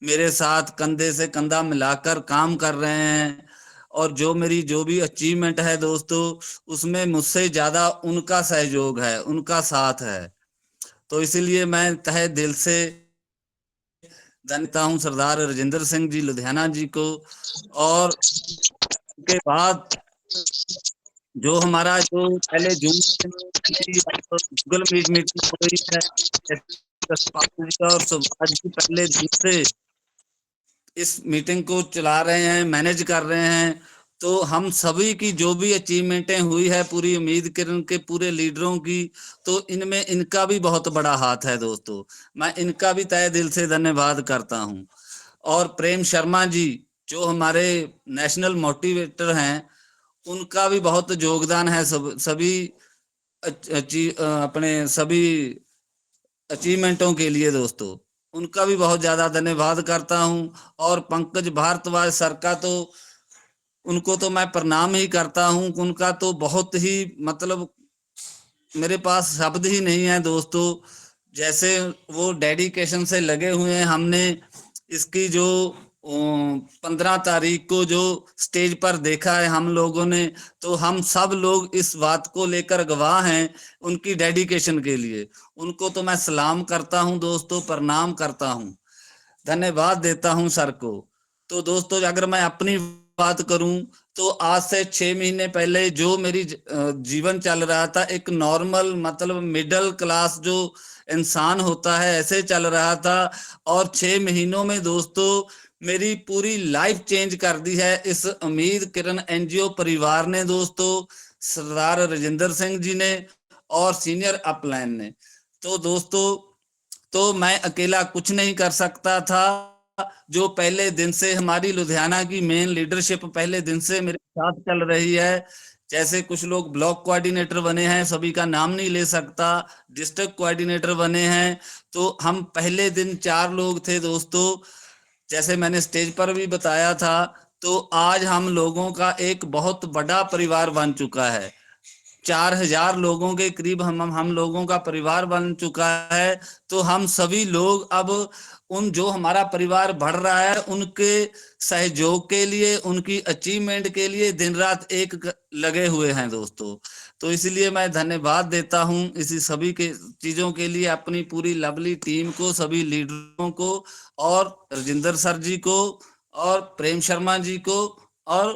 [SPEAKER 9] मेरे साथ कंधे से कंधा मिलाकर काम कर रहे हैं, और जो मेरी जो भी अचीवमेंट है दोस्तों, उसमें मुझसे ज्यादा उनका सहयोग है, उनका साथ है। तो इसीलिए मैं तहे दिल से धन्यवाद हूँ सरदार राजेंद्र सिंह जी लुधियाना जी को। और के बाद जो हमारा जो पहले जूम गूगल मीट मीटिंग हो रही है, और सुभाष जी पहले दिन से इस मीटिंग को चला रहे हैं, मैनेज कर रहे हैं। तो हम सभी की जो भी अचीवमेंटें हुई है, पूरी उम्मीद किरण के पूरे लीडरों की, तो इनमें इनका भी बहुत बड़ा हाथ है दोस्तों। मैं इनका भी तहे दिल से धन्यवाद करता हूं। और प्रेम शर्मा जी जो हमारे नेशनल मोटिवेटर हैं, उनका भी बहुत योगदान है सभी अपने सभी अचीवमेंटों के लिए दोस्तों। उनका भी बहुत ज्यादा धन्यवाद करता हूं। और पंकज भारद्वाज सर का तो उनको तो मैं प्रणाम ही करता हूं। उनका तो बहुत ही मतलब मेरे पास शब्द ही नहीं है दोस्तों। जैसे वो डेडिकेशन से लगे हुए हैं। हमने इसकी जो 15 तारीख को जो स्टेज पर देखा है हम लोगों ने, तो हम सब लोग इस बात को लेकर गवाह हैं उनकी डेडिकेशन के लिए। उनको तो मैं सलाम करता हूं दोस्तों, प्रणाम करता हूं, धन्यवाद देता हूं सर को। तो दोस्तों अगर मैं अपनी बात करूं तो आज से 6 महीने पहले जो मेरी जीवन चल रहा था, एक नॉर्मल मतलब मिडिल क्लास जो इंसान होता है ऐसे चल रहा था, और 6 महीनों में दोस्तों मेरी पूरी लाइफ चेंज कर दी है इस उम्मीद किरण एनजीओ परिवार ने दोस्तों, सरदार राजेंद्र सिंह जी ने और सीनियर अपलाइन ने। तो दोस्तों तो मैं अकेला कुछ नहीं कर सकता था। जो पहले दिन से हमारी लुधियाना की मेन लीडरशिप पहले दिन से मेरे साथ चल रही है, जैसे कुछ लोग ब्लॉक कोऑर्डिनेटर बने हैं, सभी का नाम नहीं ले सकता, डिस्ट्रिक्ट कोऑर्डिनेटर बने हैं, तो हम पहले दिन 4 लोग थे दोस्तों, जैसे मैंने स्टेज पर भी बताया था। तो आज हम लोगों का एक बहुत बड़ा परिवार बन चुका है, 4000 लोगों के करीब हम लोगों का परिवार बन चुका है। तो हम सभी लोग अब उन जो हमारा परिवार बढ़ रहा है उनके सहयोग के लिए, उनकी अचीवमेंट के लिए दिन रात एक लगे हुए हैं दोस्तों। तो इसलिए मैं धन्यवाद देता हूं इसी सभी के चीजों के लिए, अपनी पूरी लवली टीम को, सभी लीडरों को, और राजेंद्र सर जी को, और प्रेम शर्मा जी को, और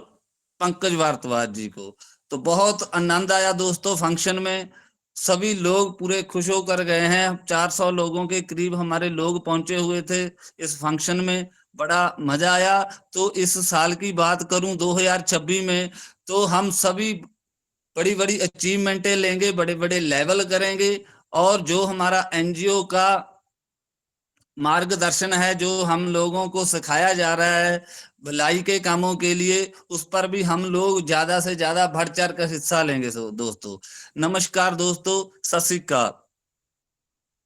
[SPEAKER 9] पंकज भारद्वाज जी को। तो बहुत आनंद आया दोस्तों फंक्शन में, सभी लोग पूरे खुश होकर गए हैं। 400 लोगों के करीब हमारे लोग पहुंचे हुए थे इस फंक्शन में, बड़ा मजा आया। तो इस साल की बात करूं 2026 में, तो हम सभी बड़ी बड़ी अचीवमेंटें लेंगे, बड़े बड़े लेवल करेंगे, और जो हमारा एनजीओ का मार्गदर्शन है, जो हम लोगों को सिखाया जा रहा है भलाई के कामों के लिए, उस पर भी हम लोग ज्यादा से ज्यादा बढ़ चढ़ कर हिस्सा लेंगे दोस्तों। नमस्कार दोस्तों, सत श्री अकाल।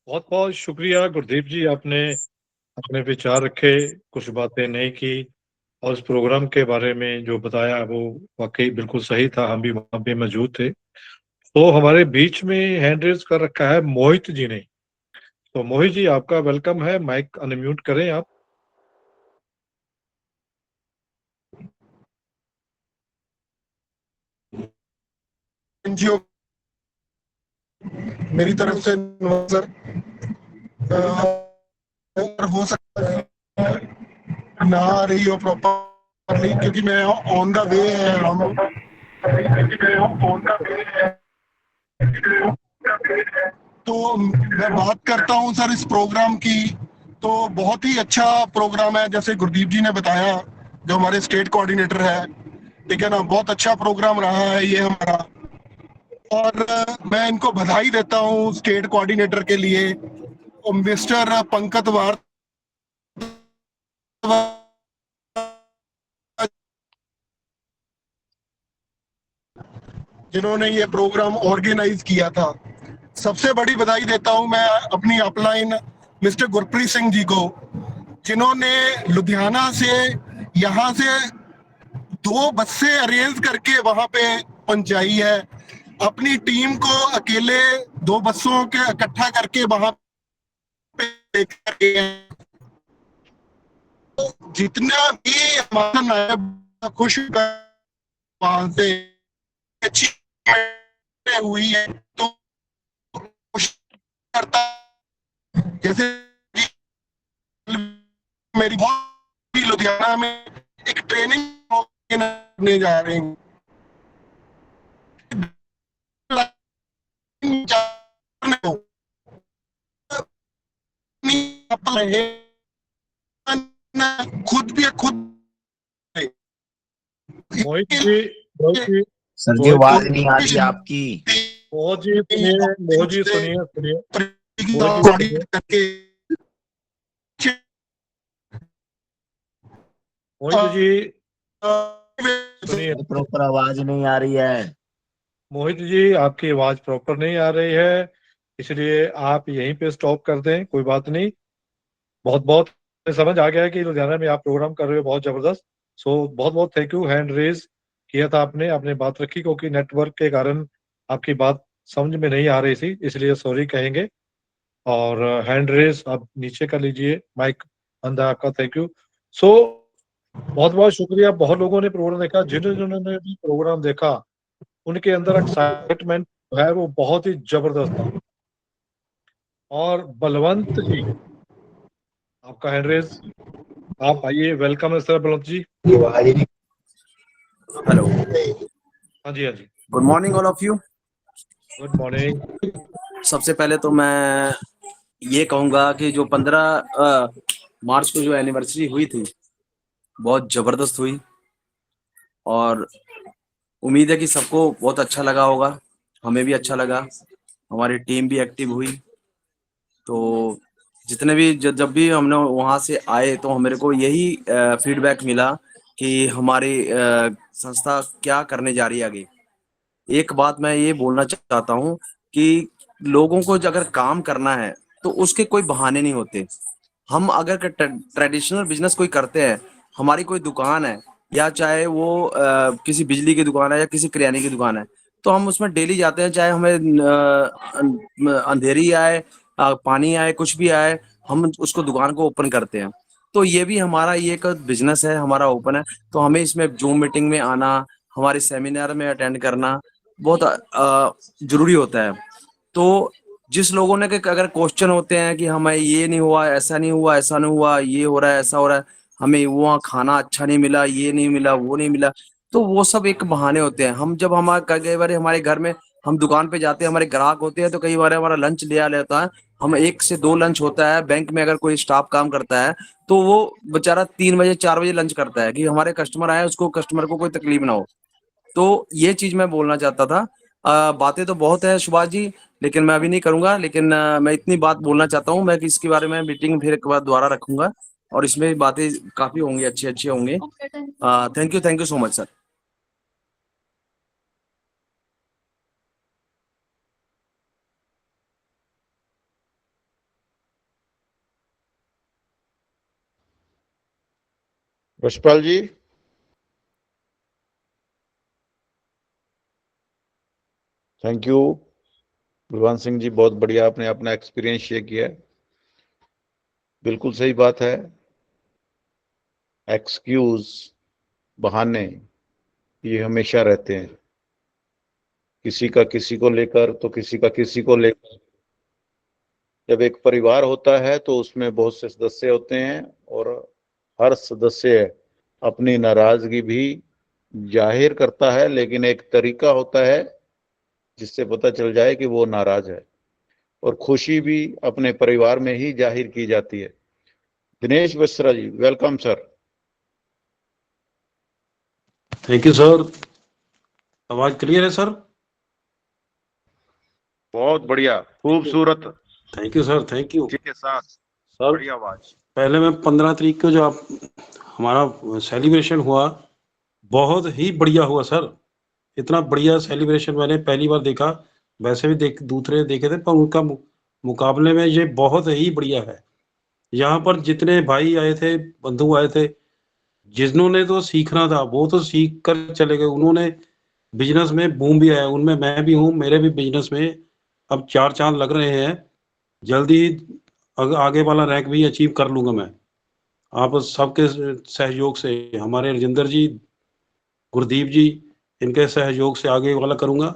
[SPEAKER 1] बहुत बहुत शुक्रिया गुरदीप जी, आपने अपने विचार रखे, कुछ बातें नहीं की, और उस प्रोग्राम के बारे में जो बताया वो वाकई बिल्कुल सही था, हम भी वहाँ पे मौजूद थे। तो हमारे बीच में हैंड रेज कर रखा है मोहित जी ने। तो मोहित जी आपका वेलकम है, माइक अनम्यूट करें आप।
[SPEAKER 10] एनजीओ मेरी तरफ से सर हो सकता है ना आ रही हो प्रॉपरली, क्योंकि मैं ऑन द वे है, तो मैं बात करता हूं सर इस प्रोग्राम की। तो बहुत ही अच्छा प्रोग्राम है, जैसे गुरदीप जी ने बताया, जो हमारे स्टेट कोऑर्डिनेटर है, ठीक है ना, बहुत अच्छा प्रोग्राम रहा है ये हमारा, और मैं इनको बधाई देता हूँ स्टेट कोऑर्डिनेटर के लिए, मिस्टर पंकज भारद्वाज जिन्होंने ये प्रोग्राम ऑर्गेनाइज किया था। सबसे बड़ी बधाई देता हूं मैं अपनी अपलाइन मिस्टर गुरप्रीत सिंह जी को, जिन्होंने लुधियाना से यहाँ से 2 बसें अरेंज करके वहां पे पहुंचाई है, अपनी टीम को अकेले 2 बसों के इकट्ठा करके वहां पे लेकर गए। तो जितना भी हमारा नायब खुश वहां से अच्छी हुई है, तो करता जैसे मेरी बहुत लुधियाना में एक ट्रेनिंग करने जा रहे हैं, खुद भी खुद।
[SPEAKER 1] मोहित जी
[SPEAKER 11] सर जी आवाज नहीं आ रही आपकी।
[SPEAKER 1] मोहित जी सुनिए मोहित जी सुनिए,
[SPEAKER 11] प्रॉपर आवाज नहीं आ रही है।
[SPEAKER 1] मोहित जी आपकी आवाज प्रॉपर नहीं आ रही है, इसलिए आप यहीं पे स्टॉप कर दें, कोई बात नहीं। बहुत बहुत समझ आ गया है कि लुधियाना में आप प्रोग्राम कर रहे हो, बहुत जबरदस्त। सो बहुत बहुत थैंक यू, हैंड रेज किया था आपने बात रखी, क्योंकि नेटवर्क के कारण आपकी बात समझ में नहीं आ रही थी, इसलिए सॉरी कहेंगे। और हैंड रेज आप नीचे कर लीजिए, माइक बंद है आपका, थैंक यू। सो बहुत बहुत शुक्रिया। बहुत लोगों ने प्रोग्राम देखा, जिन्होंने भी प्रोग्राम देखा उनके अंदर एक्साइटमेंट है वो बहुत ही जबरदस्त था। और बलवंत जी, आपका हैंड रेज, आप आइए। वेलकम है सर बलवंत जी।
[SPEAKER 12] हेलो,
[SPEAKER 1] हाँ जी, हाँ जी,
[SPEAKER 12] good morning all of you.
[SPEAKER 1] Good morning.
[SPEAKER 12] सबसे पहले तो मैं ये कहूँगा कि जो 15 मार्च को जो एनिवर्सरी हुई थी बहुत ज़बरदस्त हुई, और उम्मीद है कि सबको बहुत अच्छा लगा होगा। हमें भी अच्छा लगा, हमारी टीम भी एक्टिव हुई। तो जितने भी जब भी हमने वहाँ से आए तो मेरे को यही फीडबैक मिला कि हमारी संस्था क्या करने जा रही है आगे। एक बात मैं ये बोलना चाहता हूँ कि लोगों को अगर काम करना है तो उसके कोई बहाने नहीं होते। हम अगर ट्रेडिशनल बिजनेस कोई करते हैं, हमारी कोई दुकान है या चाहे वो किसी बिजली की दुकान है या किसी किराने की दुकान है, तो हम उसमें डेली जाते हैं, चाहे हमें अंधेरी आए, पानी आए, कुछ भी आए, हम उसको दुकान को ओपन करते हैं। तो ये भी हमारा ये एक बिजनेस है, हमारा ओपन है। तो हमें इसमें जूम मीटिंग में आना, हमारे सेमिनार में अटेंड करना बहुत जरूरी होता है। तो जिस लोगों ने के अगर क्वेश्चन होते हैं कि हमें ये नहीं हुआ, ऐसा नहीं हुआ, ऐसा नहीं हुआ, ये हो रहा है, ऐसा हो रहा है, हमें वहाँ खाना अच्छा नहीं मिला, ये नहीं मिला, वो नहीं मिला, तो वो सब एक बहाने होते हैं। हम जब कई बार हमारे घर में हम दुकान पे जाते हैं, हमारे ग्राहक होते हैं, तो कई बार हमारा लंच लिया लेता है, हम 1 से 2 लंच होता है। बैंक में अगर कोई स्टाफ काम करता है तो वो बेचारा 3 बजे 4 बजे लंच करता है कि हमारे कस्टमर आए, उसको कस्टमर को कोई तकलीफ ना हो। तो ये चीज मैं बोलना चाहता था। बातें तो बहुत है सुभाष जी, लेकिन मैं अभी नहीं करूंगा। लेकिन मैं इतनी बात बोलना चाहता हूँ मैं कि इसके बारे में मीटिंग फिर एक बार दोबारा रखूंगा, और इसमें बातें काफी होंगी, अच्छे अच्छे होंगे। Thank you so much sir.
[SPEAKER 2] Yashpal ji. Thank you Balwant Singh ji, बहुत बढ़िया आपने अपना एक्सपीरियंस शेयर किया। बिल्कुल सही बात है। एक्सक्यूज, बहाने, ये हमेशा रहते हैं, किसी का किसी को लेकर तो किसी का किसी को लेकर। जब एक परिवार होता है तो उसमें बहुत से सदस्य होते हैं, और हर सदस्य अपनी नाराजगी भी जाहिर करता है, लेकिन एक तरीका होता है जिससे पता चल जाए कि वो नाराज है, और खुशी भी अपने परिवार में ही जाहिर की जाती है। Dinesh Basra ji, welcome sir.
[SPEAKER 13] Thank you sir. आवाज क्लियर है सर?
[SPEAKER 2] बहुत बढ़िया, खूबसूरत।
[SPEAKER 13] Thank you sir, thank you
[SPEAKER 2] के साथ
[SPEAKER 13] सर।
[SPEAKER 2] बढ़िया आवाज।
[SPEAKER 13] पहले मैं 15 तारीख को जो आप हमारा सेलिब्रेशन हुआ, बहुत ही बढ़िया हुआ सर। इतना बढ़िया सेलिब्रेशन मैंने पहली बार देखा। वैसे भी दूसरे देखे थे, पर उनका मुकाबले में ये बहुत ही बढ़िया है। यहाँ पर जितने भाई आए थे, बंधु आए थे, जिन्होंने तो सीखना था वो तो सीख कर चले गए। उन्होंने बिजनेस में बूम भी आया, उनमें मैं भी हूँ। मेरे भी बिजनेस में अब 4 चांद लग रहे हैं। जल्दी आगे वाला रैंक भी अचीव कर लूंगा मैं, आप सबके सहयोग से। हमारे राजेंद्र जी, गुरदीप जी, इनके सहयोग से आगे वाला करूंगा।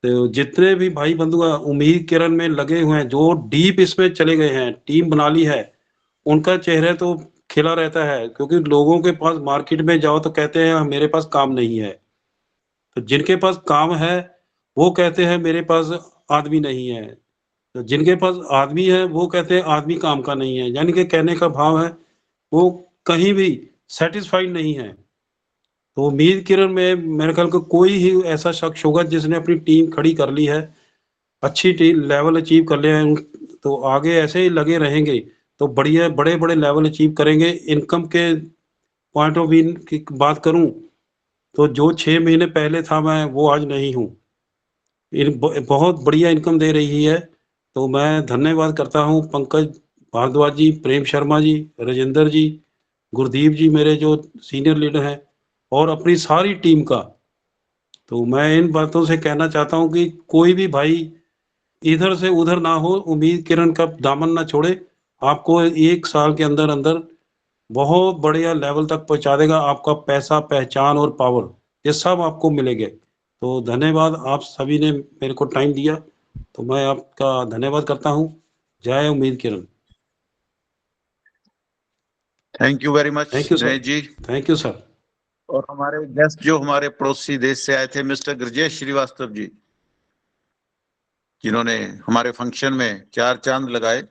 [SPEAKER 13] तो जितने भी भाई बंधु उम्मीद किरण में लगे हुए हैं, जो डीप इसमें चले गए हैं, टीम बना ली है, उनका चेहरा तो खिला रहता है। क्योंकि लोगों के पास मार्केट में जाओ तो कहते हैं मेरे पास काम नहीं है, तो जिनके पास काम है वो कहते हैं मेरे पास आदमी नहीं है, तो जिनके पास आदमी है वो कहते हैं आदमी काम का नहीं है। यानी कि कहने का भाव है वो कहीं भी सेटिस्फाइड नहीं है। तो उम्मीद किरण में मेरे ख्याल को कोई ही ऐसा शख्स होगा जिसने अपनी टीम खड़ी कर ली है, अच्छी टीम लेवल अचीव कर लिया है, तो आगे ऐसे ही लगे रहेंगे तो बढ़िया बड़े बड़े लेवल अचीव करेंगे। इनकम के पॉइंट ऑफ व्यू की बात करूं तो जो 6 महीने पहले था मैं, वो आज नहीं हूं। बहुत बढ़िया इनकम दे रही है। तो मैं धन्यवाद करता हूं पंकज भारद्वाज जी, प्रेम शर्मा जी, राजेंद्र जी, गुरदीप जी, मेरे जो सीनियर लीडर हैं, और अपनी सारी टीम का। तो मैं इन बातों से कहना चाहता हूं कि कोई भी भाई इधर से उधर ना हो, उम्मीद किरण का दामन ना छोड़े। आपको 1 साल के अंदर अंदर बहुत बढ़िया लेवल तक पहुंचा देगा। आपका पैसा, पहचान और पावर, ये सब आपको मिलेंगे। तो धन्यवाद, आप सभी ने मेरे को टाइम दिया, तो मैं आपका धन्यवाद करता हूँ। जय Ummeed Kiran.
[SPEAKER 2] Thank you very much
[SPEAKER 13] thank you sir.
[SPEAKER 2] Dinesh ji.
[SPEAKER 13] Thank you sir.
[SPEAKER 2] और हमारे गेस्ट जो हमारे पड़ोसी देश से आए थे, मिस्टर गृजेश श्रीवास्तव जी, जिन्होंने हमारे फंक्शन में 4 चांद लगाए।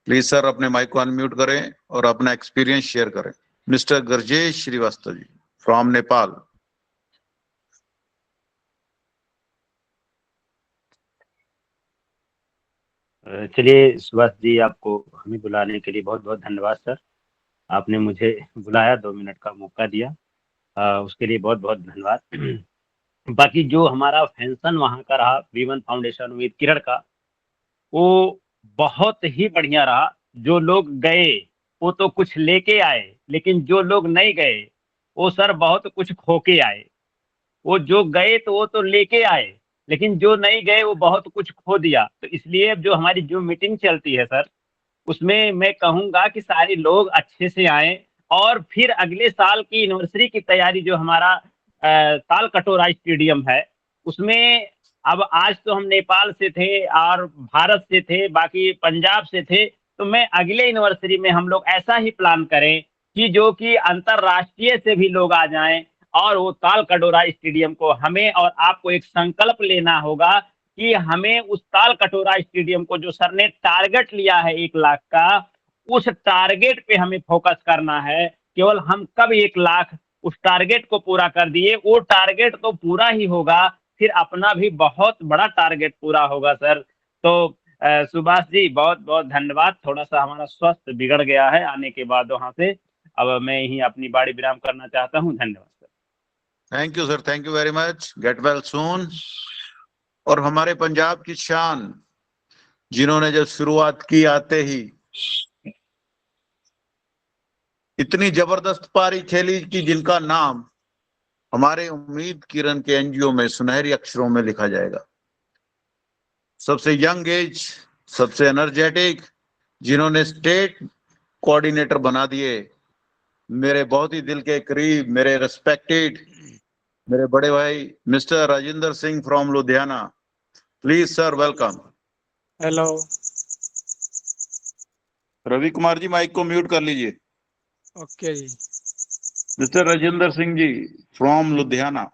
[SPEAKER 2] प्लीज सर अपने माइक को अनम्यूट करें और अपना एक्सपीरियंस शेयर करें। Mister Grijesh Srivastava ji from Nepal.
[SPEAKER 14] चलिए सुभाष जी, आपको हमें बुलाने के लिए बहुत बहुत धन्यवाद सर। आपने मुझे बुलाया, 2 मिनट का मौका दिया, उसके लिए बहुत बहुत धन्यवाद। बाकी जो हमारा फंक्शन वहाँ का रहा, वी1 फाउंडेशन उम्मीद किरण का, वो बहुत ही बढ़िया रहा। जो लोग गए वो तो कुछ लेके आए, लेकिन जो लोग नहीं गए वो सर बहुत कुछ खो के आए। वो जो गए तो वो तो लेके आए, लेकिन जो नहीं गए वो बहुत कुछ खो दिया। तो इसलिए जो हमारी जो मीटिंग चलती है सर, उसमें मैं कहूँगा कि सारे लोग अच्छे से आएँ और फिर अगले साल की एनिवर्सरी की तैयारी जो हमारा ताल कटोरा स्टेडियम है, उसमें अब आज तो हम नेपाल से थे और भारत से थे, बाकी पंजाब से थे, तो मैं अगले एनिवर्सरी में हम लोग ऐसा ही प्लान करें कि जो कि अंतर्राष्ट्रीय से भी लोग आ जाएँ और वो ताल कटोरा स्टेडियम को हमें और आपको एक संकल्प लेना होगा कि हमें उस ताल कटोरा स्टेडियम को, जो सर ने टारगेट लिया है 1 लाख का, उस टारगेट पे हमें फोकस करना है। केवल हम कब 1 लाख उस टारगेट को पूरा कर दिए, वो टारगेट तो पूरा ही होगा, फिर अपना भी बहुत बड़ा टारगेट पूरा होगा सर। तो सुभाष जी बहुत बहुत धन्यवाद। थोड़ा सा हमारा स्वास्थ्य बिगड़ गया है आने के बाद वहाँ से, अब मैं यहीं अपनी बाड़ी विराम करना चाहता हूँ। धन्यवाद sir.
[SPEAKER 2] Thank you sir, thank you very much, get well soon. और हमारे पंजाब की शान, जिन्होंने जब शुरुआत की आते ही इतनी जबरदस्त पारी खेली कि जिनका नाम हमारे उम्मीद किरण के एनजीओ में सुनहरी अक्षरों में लिखा जाएगा। सबसे यंग एज, सबसे एनर्जेटिक, जिन्होंने स्टेट कोऑर्डिनेटर बना दिए, मेरे बहुत ही दिल के करीब, मेरे रिस्पेक्टेड, मेरे बड़े भाई mister Rajendra Singh from Ludhiana. Please sir, welcome.
[SPEAKER 15] Hello.
[SPEAKER 2] Ravi Kumar ji mike को म्यूट कर लीजिए।
[SPEAKER 15] ओके जी।
[SPEAKER 2] Mister Rajendra Singh ji from Ludhiana.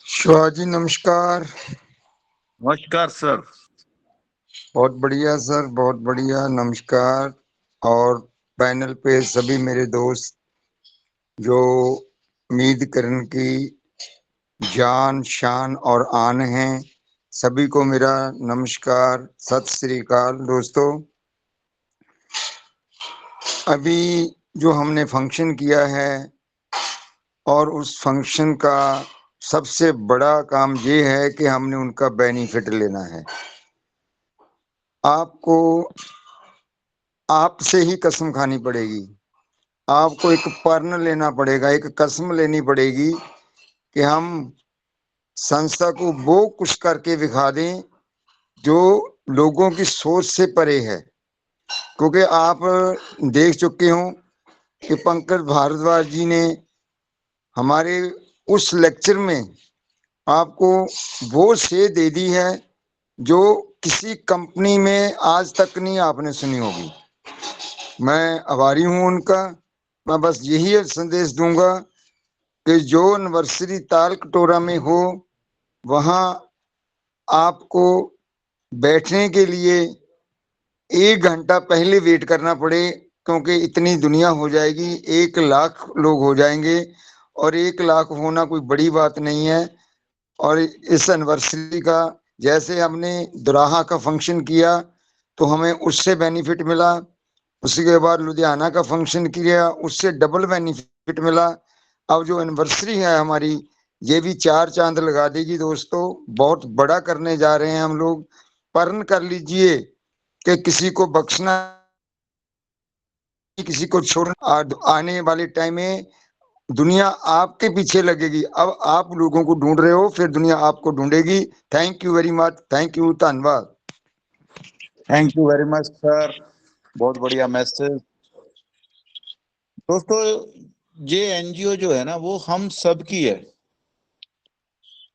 [SPEAKER 16] शिवा जी नमस्कार।
[SPEAKER 2] नमस्कार सर।
[SPEAKER 16] बहुत बढ़िया सर, बहुत बढ़िया, नमस्कार। और पैनल पे सभी मेरे दोस्त जो उम्मीद किरण की जान, शान और आन हैं, सभी को मेरा नमस्कार, सत श्री अकाल। दोस्तों, अभी जो हमने फंक्शन किया है और उस फंक्शन का सबसे बड़ा काम ये है कि हमने उनका बेनिफिट लेना है। आपको आपसे ही कसम खानी पड़ेगी, आपको एक पर्ण लेना पड़ेगा, एक कसम लेनी पड़ेगी कि हम संस्था को वो कुछ करके दिखा दें जो लोगों की सोच से परे है। क्योंकि आप देख चुके हो कि पंकज भारद्वाज जी ने हमारे उस लेक्चर में आपको वो सेध दे दी है जो किसी कंपनी में आज तक नहीं आपने सुनी होगी। मैं आभारी हूं उनका। मैं बस यही संदेश दूंगा कि जो एनिवर्सरी ताल कटोरा में हो, वहां आपको बैठने के लिए 1 घंटा पहले वेट करना पड़े, क्योंकि इतनी दुनिया हो जाएगी, 1 लाख लोग हो जाएंगे और 1 लाख होना कोई बड़ी बात नहीं है। और इस एनिवर्सरी का, जैसे हमने दोराहा का फंक्शन किया तो हमें उससे बेनिफिट मिला, उसके बाद लुधियाना का फंक्शन किया, उससे डबल बेनिफिट मिला। अब जो एनिवर्सरी है हमारी, ये भी 4 चांद लगा देगी दोस्तों। बहुत बड़ा करने जा रहे हैं हम लोग। पर्ण कर लीजिए कि किसी को बख्शना, किसी को छोड़ना। आने वाले टाइम में दुनिया आपके पीछे लगेगी। अब आप लोगों को ढूंढ रहे हो, फिर दुनिया आपको ढूंढेगी। Thank you very much, thank you, धन्यवाद।
[SPEAKER 2] Thank you very much sir, बहुत बढ़िया मैसेज। दोस्तों, ये एनजीओ जो है ना, वो हम सब की है।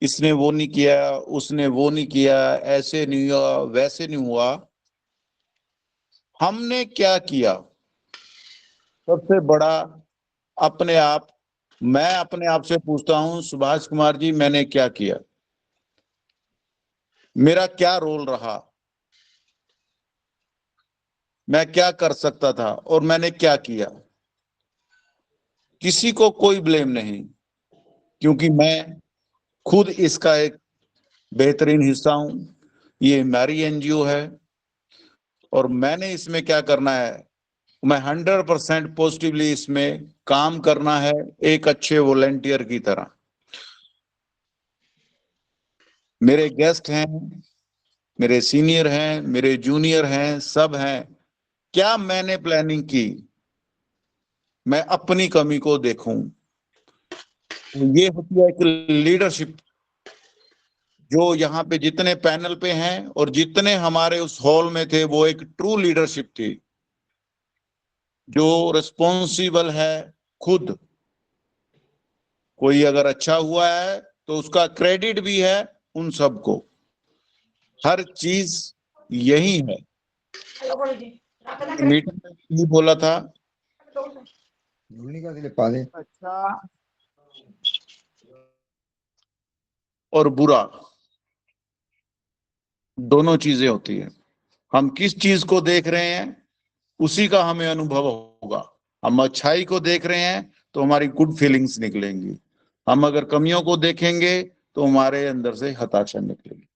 [SPEAKER 2] इसने वो नहीं किया, उसने वो नहीं किया, ऐसे नहीं हुआ, वैसे नहीं हुआ। हमने क्या किया? सबसे बड़ा अपने आप, मैं अपने आप से पूछता हूं, सुभाष कुमार जी, मैंने क्या किया? मेरा क्या रोल रहा? मैं क्या कर सकता था और मैंने क्या किया? किसी को कोई ब्लेम नहीं, क्योंकि मैं खुद इसका एक बेहतरीन हिस्सा हूं। ये हमारी एनजीओ है और मैंने इसमें क्या करना है, मैं 100% पॉजिटिवली इसमें काम करना है, एक अच्छे वॉलेंटियर की तरह। मेरे गेस्ट हैं, मेरे सीनियर हैं, मेरे जूनियर हैं, सब हैं। क्या मैंने प्लानिंग की? मैं अपनी कमी को देखूं। ये होती है एक लीडरशिप, जो यहाँ पे जितने पैनल पे हैं और जितने हमारे उस हॉल में थे, वो एक ट्रू लीडरशिप थी, जो रिस्पॉन्सिबल है खुद। कोई अगर अच्छा हुआ है तो उसका क्रेडिट भी है उन सबको। हर चीज यही है। मीटिंग में ये बोला था, अच्छा और बुरा दोनों चीजें होती है। हम किस चीज को देख रहे हैं, उसी का हमें अनुभव होगा। हम अच्छाई को देख रहे हैं तो हमारी गुड फीलिंग्स निकलेंगी। हम अगर कमियों को देखेंगे तो हमारे अंदर से हताशा निकलेगी।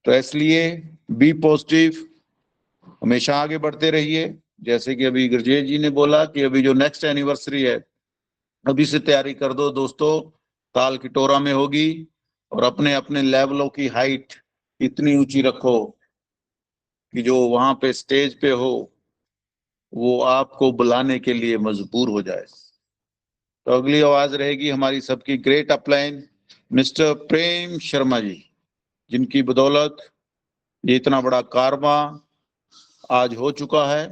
[SPEAKER 2] तो इसलिए बी पॉजिटिव, हमेशा आगे बढ़ते रहिए। जैसे कि अभी गुरजेत जी ने बोला कि अभी जो नेक्स्ट एनिवर्सरी है, अभी से तैयारी कर दो दोस्तों, ताल किटोरा में होगी। और अपने अपने लेवलों की हाइट इतनी ऊंची रखो कि जो वहां पे स्टेज पे हो वो आपको बुलाने के लिए मजबूर हो जाए। तो अगली आवाज रहेगी हमारी सबकी ग्रेट अपलाइन, मिस्टर प्रेम शर्मा जी, जिनकी बदौलत ये इतना बड़ा कारवा आज हो चुका है।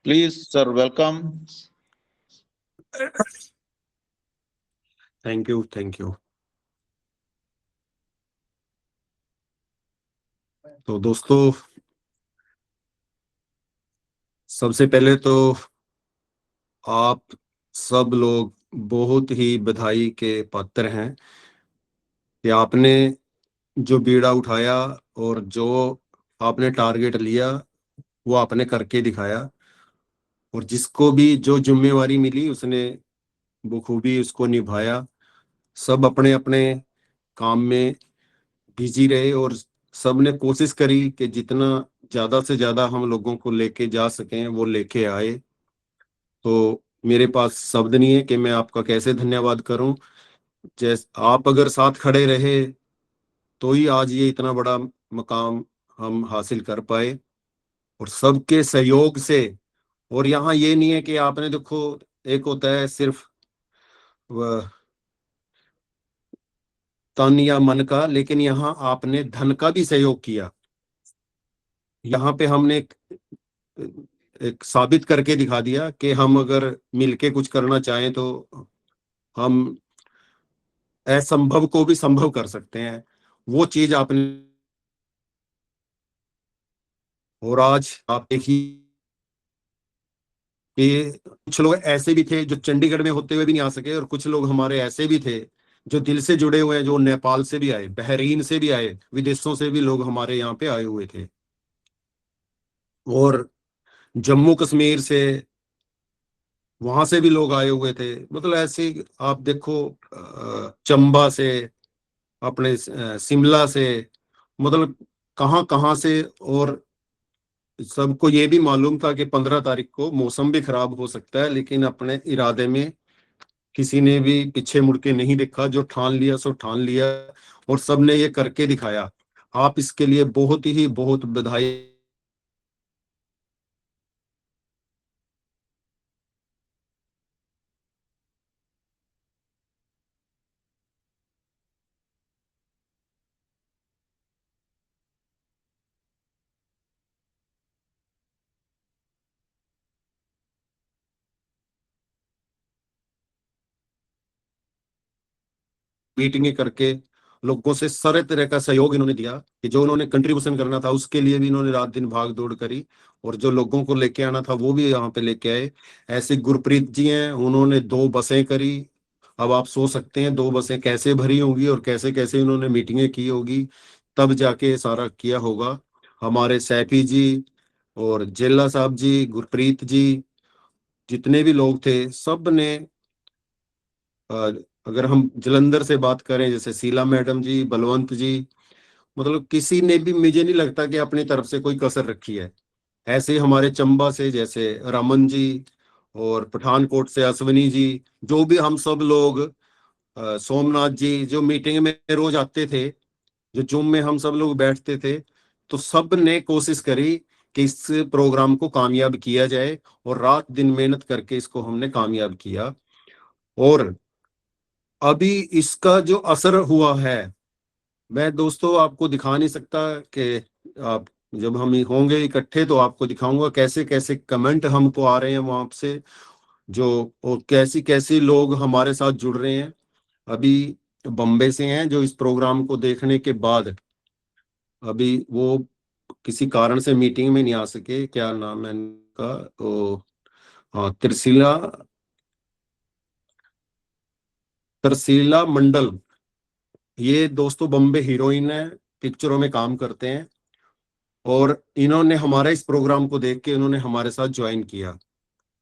[SPEAKER 2] Please sir, welcome.
[SPEAKER 3] Thank you, thank you. तो दोस्तों, सबसे पहले तो आप सब लोग बहुत ही बधाई के पात्र हैं कि आपने जो बीड़ा उठाया और जो आपने टारगेट लिया वो आपने करके दिखाया। और जिसको भी जो जिम्मेवारी मिली उसने बखूबी उसको निभाया। सब अपने अपने काम में बिजी रहे और सब ने कोशिश करी कि जितना ज्यादा से ज्यादा हम लोगों को लेके जा सकें वो लेके आए। तो मेरे पास शब्द नहीं है कि मैं आपका कैसे धन्यवाद करूं। जैसे आप अगर साथ खड़े रहे तो ही आज ये इतना बड़ा मकाम हम हासिल कर पाए, और सबके सहयोग से। और यहाँ ये नहीं है कि आपने देखो, एक होता है सिर्फ वह तन या मन का, लेकिन यहाँ आपने धन का भी सहयोग किया। यहाँ पे हमने एक साबित करके दिखा दिया कि हम अगर मिलके कुछ करना चाहें तो हम असंभव को भी संभव कर सकते हैं। वो चीज आपने, और आज आप देखिए कि कुछ लोग ऐसे भी थे जो चंडीगढ़ में होते हुए भी नहीं आ सके, और कुछ लोग हमारे ऐसे भी थे जो दिल से जुड़े हुए हैं, जो नेपाल से भी आए, बहरीन से भी आए, विदेशों से भी लोग हमारे यहाँ पे आए हुए थे, और जम्मू कश्मीर से वहां से भी लोग आए हुए थे। मतलब ऐसे आप देखो, चंबा से, अपने शिमला से, मतलब कहाँ कहाँ से। और सबको ये भी मालूम था कि 15 तारीख को मौसम भी खराब हो सकता है, लेकिन अपने इरादे में किसी ने भी पीछे मुड़ के नहीं देखा। जो ठान लिया सो ठान लिया, और सबने ये करके दिखाया। आप इसके लिए बहुत ही बहुत बधाई। मीटिंगें करके लोगों से सारे तरह का सहयोग इन्होंने दिया कि जो उन्होंने कंट्रीब्यूशन करना था उसके लिए भी इन्होंने रात दिन भाग दौड़ करी, और जो लोगों को लेके आना था वो भी यहाँ पे लेके आए। ऐसे गुरप्रीत जी हैं, उन्होंने 2 बसें करी। अब आप सोच सकते हैं 2 बसें कैसे भरी होंगी और कैसे कैसे इन्होंने मीटिंगें की होगी, तब जाके सारा किया होगा। हमारे सैफी जी और जेला साहब जी, गुरप्रीत जी, जितने भी लोग थे सब ने, अगर हम जलंधर से बात करें जैसे शीला मैडम जी, बलवंत जी, मतलब किसी ने भी, मुझे नहीं लगता कि अपनी तरफ से कोई कसर रखी है। ऐसे ही हमारे चंबा से जैसे रमन जी, और पठानकोट से अश्वनी जी, जो भी हम सब लोग, सोमनाथ जी जो मीटिंग में रोज आते थे, जो जूम में हम सब लोग बैठते थे, तो सब ने कोशिश करी कि इस प्रोग्राम को कामयाब किया जाए, और रात दिन मेहनत करके इसको हमने कामयाब किया। और अभी इसका जो असर हुआ है, मैं दोस्तों आपको दिखा नहीं सकता कि आप, जब हम होंगे इकट्ठे तो आपको दिखाऊंगा कैसे कैसे कमेंट हमको आ रहे हैं वहां से, जो, और कैसी कैसी लोग हमारे साथ जुड़ रहे हैं। अभी बम्बे से हैं जो इस प्रोग्राम को देखने के बाद, अभी वो किसी कारण से मीटिंग में नहीं आ सके, क्या नाम है इनका, ओ, हाँ, तरसीला मंडल, ये दोस्तों बम्बे हीरोइन है, पिक्चरों में काम करते हैं, और इन्होंने हमारा इस प्रोग्राम को देख के इन्होंने हमारे साथ ज्वाइन किया,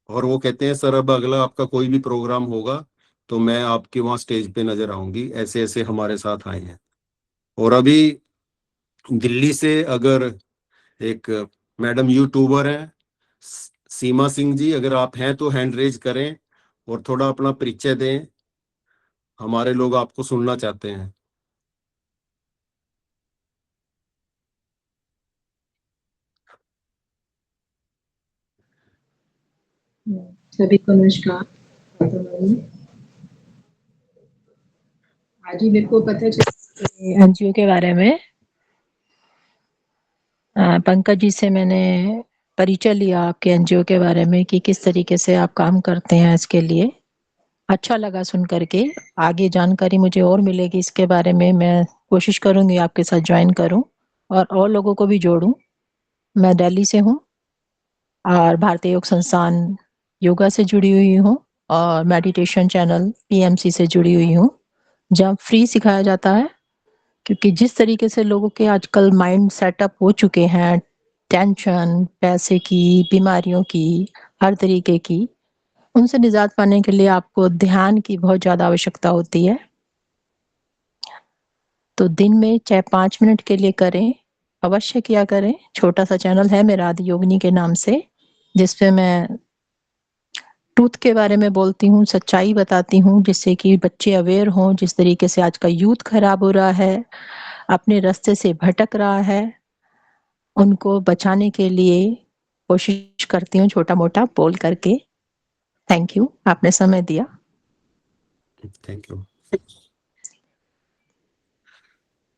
[SPEAKER 3] और वो कहते हैं सर अब अगला आपका कोई भी प्रोग्राम होगा तो मैं आपके वहाँ स्टेज पे नजर आऊंगी, ऐसे ऐसे हमारे साथ आए हैं। और अभी दिल्ली से अगर एक मैडम यूट्यूबर है सीमा सिंह जी, अगर आप हैं तो हैंड रेज करें और थोड़ा अपना परिचय दें, हमारे लोग आपको सुनना चाहते हैं।
[SPEAKER 17] सभी को नमस्कार। आज ही मेरे को पता चला एनजीओ के बारे में। पंकज जी से मैंने परिचय लिया आपके एनजीओ के बारे में कि किस तरीके से आप काम करते हैं इसके लिए। अच्छा लगा सुन करके। आगे जानकारी मुझे और मिलेगी इसके बारे में, मैं कोशिश करूंगी आपके साथ ज्वाइन करूं और लोगों को भी जोड़ूं। मैं दिल्ली से हूं और भारतीय योग संस्थान योगा से जुड़ी हुई हूं और मेडिटेशन चैनल पीएमसी से जुड़ी हुई हूं, जहाँ फ्री सिखाया जाता है। क्योंकि जिस तरीके से लोगों के आजकल माइंड सेटअप हो चुके हैं, टेंशन, पैसे की, बीमारियों की, हर तरीके की, उनसे निजात पाने के लिए आपको ध्यान की बहुत ज्यादा आवश्यकता होती है। तो दिन में चाहे 5 मिनट के लिए करें, अवश्य किया करें। छोटा सा चैनल है मेरा आदि योगिनी के नाम से, जिसपे मैं ट्रूथ के बारे में बोलती हूँ, सच्चाई बताती हूँ, जिससे कि बच्चे अवेयर हों। जिस तरीके से आज का यूथ खराब हो रहा है, अपने रास्ते से भटक रहा है, उनको बचाने के लिए कोशिश करती हूँ छोटा मोटा बोल करके। थैंक यू, आपने समय दिया।
[SPEAKER 3] Thank you.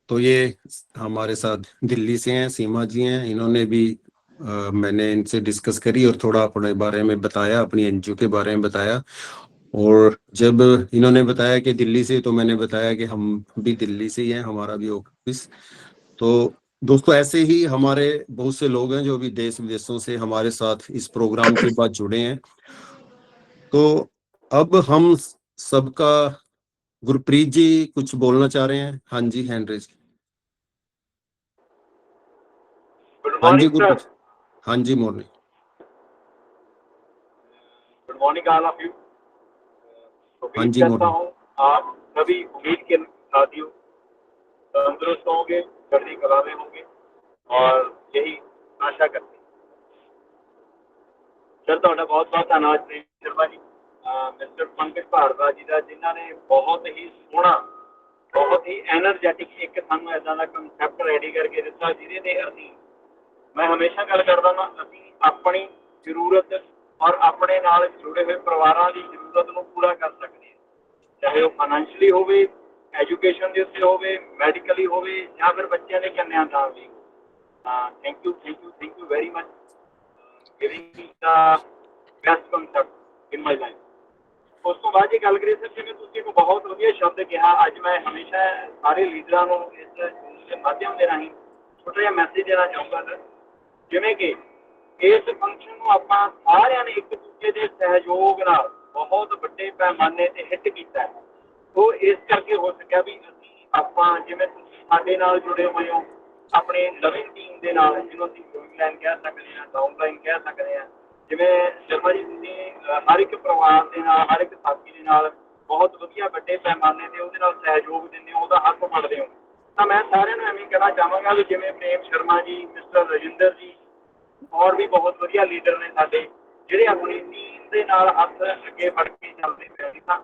[SPEAKER 3] तो ये हमारे साथ दिल्ली से हैं, सीमा जी हैं, इन्होंने भी मैंने इनसे डिस्कस करी और थोड़ा अपने बारे में बताया, अपनी एनजीओ के बारे में बताया। और जब इन्होंने बताया कि दिल्ली से, तो मैंने बताया कि हम भी दिल्ली से ही हैं, हमारा भी ऑफिस। तो दोस्तों ऐसे ही हमारे बहुत से लोग हैं जो भी देश विदेशों से हमारे साथ इस प्रोग्राम के बाद जुड़े हैं। तो अब हम सबका, गुरप्रीत जी कुछ बोलना चाह रहे हैं? हाँ जी, हैंड रेज। हाँ जी गुरप्रीत, हाँ जी morning.
[SPEAKER 18] Good morning all of you.
[SPEAKER 3] हाँ
[SPEAKER 18] उम्मीद
[SPEAKER 3] जी
[SPEAKER 18] करता
[SPEAKER 3] मॉर्निंग।
[SPEAKER 18] हूँ आप सभी उम्मीद के साथियों तंदुरुस्त होंगे, चढ़ती कला में होंगे, और यही आशा करते हैं। सर ਤੁਹਾਡਾ बहुत बहुत धन्यवाद शर्मा जी, मिस्टर पंकज भारद्वाज जी का, जिन्होंने बहुत ही सोहना, बहुत ही एनर्जैटिक एक सानू ऐसा का कंसैप्ट रेडी करके दिता, जिहदे असीं, मैं हमेशा गल करदा ना, असीं अपनी जरूरत और अपने नाल जुड़े हुए परिवारों की जरूरत को पूरा कर सकते हैं, चाहे वो फाइनैंशियली होवे, एजुकेशन के उत्ते होवे, मैडिकली होवे, या फिर बच्चों के कन्यादान भी। Thank you very much giving the best concept in my life. ਉਸ ਤੋਂ ਬਾਅਦ ਜੇ ਗੱਲ ਕਰੀਏ ਸਰ, ਜਿਵੇਂ ਤੁਸੀਂ ਇੱਕ ਬਹੁਤ ਵਧੀਆ ਸ਼ਬਦ ਕਿਹਾ, ਅੱਜ ਮੈਂ ਹਮੇਸ਼ਾ ਸਾਰੇ ਲੀਡਰਾਂ ਨੂੰ ਇਸ ਨਿਊਜ਼ ਦੇ ਮਾਧਿਅਮ ਦੇ ਰਾਹੀਂ ਛੋਟਾ ਜਿਹਾ ਮੈਸੇਜ ਦੇਣਾ ਚਾਹੂੰਗਾ ਸਰ। ਜਿਵੇਂ ਕਿ ਇਸ ਫੰਕਸ਼ਨ ਨੂੰ ਆਪਾਂ ਸਾਰਿਆਂ ਨੇ ਇੱਕ ਦੂਜੇ ਦੇ ਸਹਿਯੋਗ ਨਾਲ ਬਹੁਤ ਵੱਡੇ ਪੈਮਾਨੇ ਤੇ ਹਿੱਟ ਕੀਤਾ ਹੈ। ਉਹ ਇਸ ਕਰਕੇ ਹੋ ਸਕਿਆ ਵੀ ਅਸੀਂ ਆਪਾਂ, ਜਿਵੇਂ ਤੁਸੀਂ ਸਾਡੇ ਨਾਲ ਜੁੜੇ ਹੋਏ ਹੋ ਆਪਣੇ ਨਵੀਂ ਟੀਮ ਦੇ ਨਾਲ, ਜਿਹਨੂੰ ਅਸੀਂ ਗੋਇੰਗ ਲਾਈਨ ਕਹਿ ਸਕਦੇ ਹਾਂ, ਡਾਊਨ ਲਾਈਨ ਕਹਿ ਸਕਦੇ ਹਾਂ, ਜਿਵੇਂ ਸ਼ਰਮਾ ਜੀ ਤੁਸੀਂ ਹਰ ਇੱਕ ਪਰਿਵਾਰ ਦੇ ਨਾਲ, ਹਰ ਇੱਕ ਸਾਥੀ ਦੇ ਨਾਲ ਬਹੁਤ ਵਧੀਆ ਵੱਡੇ ਪੈਮਾਨੇ ਤੇ ਉਹਦੇ ਨਾਲ ਸਹਿਯੋਗ ਦਿੰਦੇ ਹੋ, ਉਹਦਾ ਹੱਕ ਫੜਦੇ ਹੋ। ਤਾਂ ਮੈਂ ਸਾਰਿਆਂ ਨੂੰ ਐਵੇਂ ਕਹਿਣਾ ਚਾਹਾਂਗਾ ਵੀ ਜਿਵੇਂ ਪ੍ਰੇਮ ਸ਼ਰਮਾ ਜੀ, ਮਿਸਟਰ ਰਜਿੰਦਰ ਜੀ, ਔਰ ਵੀ ਬਹੁਤ ਵਧੀਆ ਲੀਡਰ ਨੇ ਸਾਡੇ, ਜਿਹੜੇ ਆਪਣੀ ਟੀਮ ਦੇ ਨਾਲ ਹੱਥ ਅੱਗੇ ਫੜ ਕੇ ਚੱਲਦੇ ਪਏ ਨੇ। ਤਾਂ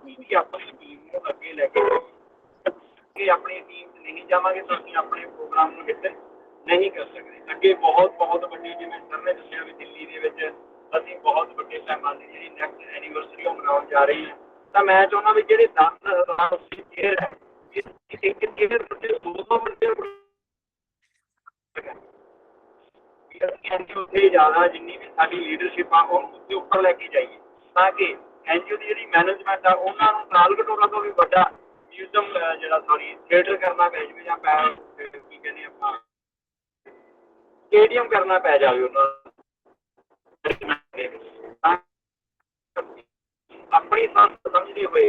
[SPEAKER 18] ਵੀ ਆਪਣੀ ਟੀਮ ਨੂੰ ਅੱਗੇ ਲੈ ਕੇ ਕਿ ਆਪਣੀ ਟੀਮ 'ਚ ਨਹੀਂ ਜਾਵਾਂਗੇ ਤਾਂ ਅਸੀਂ ਆਪਣੇ ਪ੍ਰੋਗਰਾਮ ਨੂੰ ਹਿੱਟ ਨਹੀਂ ਕਰ ਸਕਦੇ। ਅੱਗੇ ਬਹੁਤ ਵੱਡੀ, ਜਿਵੇਂ ਸਰ ਨੇ ਦੱਸਿਆ ਵੀ ਦਿੱਲੀ ਦੇ ਵਿੱਚ ਅਸੀਂ ਬਹੁਤ ਵੱਡੇ ਪੈਮਾਨੇ ਜਿਹੜੀ ਨੈਕਸਟ ਐਨੀਵਰਸਰੀ ਉਹ ਮਨਾਉਣ ਜਾ ਰਹੇ ਹਾਂ। ਤਾਂ ਮੈਂ ਚਾਹੁੰਦਾ ਵੀ ਜਿਹੜੇ 10,000 ਚੇਅਰ ਹੈ, ਇੱਕ ਚੇਅਰ ਵੱਡੇ 200 ਵੱਡੇ ਐਨਜੀਓ ਤੇ ਜ਼ਿਆਦਾ ਜਿੰਨੀ ਵੀ ਸਾਡੀ ਲੀਡਰਸ਼ਿਪ ਆ ਉਹਨੂੰ ਉੱਤੇ ਉੱਪਰ ਲੈ ਕੇ ਜਾਈਏ, ਤਾਂ ਕਿ ਐਨਜੀਓ ਦੀ ਜਿਹੜੀ ਮੈਨੇਜਮੈਂਟ ਆ ਉਹਨਾਂ ਨੂੰ ਨਾਲ ਘਟੋਰਾ ਤੋਂ ਵੀ ਵੱਡਾ ਮਿਊਜ਼ੀਅਮ ਥੀਏਟਰ ਕਰਨਾ ਪੈ ਜਾਵੇ, ਜਾਂ ਕੀ ਕਹਿੰਦੇ ਆਪਾਂ ਸਟੇਡੀਅਮ ਕਰਨਾ ਪੈ ਜਾਵੇ ਉਹਨਾਂ ਆਪਣੀ ਸੰਸਥਾ ਸਮਝਦੇ ਹੋਏ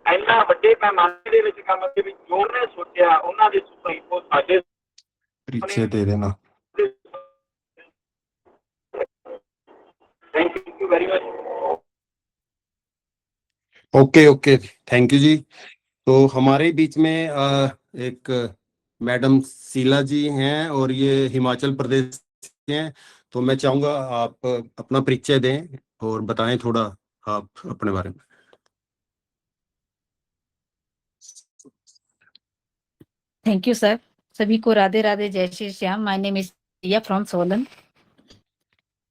[SPEAKER 18] ਇੰਨਾ ਵੱਡੇ ਪੈਮਾਨੇ ਦੇ ਵਿੱਚ ਕੰਮ ਦੇ ਵਿੱਚ ਜੋ ਉਹਨੇ ਸੋਚਿਆ, ਉਹਨਾਂ ਦੇ ਸੁਪਨੇ ਉਹ ਸਾਡੇ
[SPEAKER 3] परिचय दे देना।
[SPEAKER 18] Thank you very much.
[SPEAKER 3] Okay, thank you जी। तो हमारे बीच में एक मैडम शीला जी हैं और ये हिमाचल प्रदेश के हैं। तो मैं चाहूंगा आप अपना परिचय दें और बताएं थोड़ा आप अपने बारे में।
[SPEAKER 19] Thank you sir. सभी को राधे राधे, जय Shri Shyam. My name is Priya from Solan.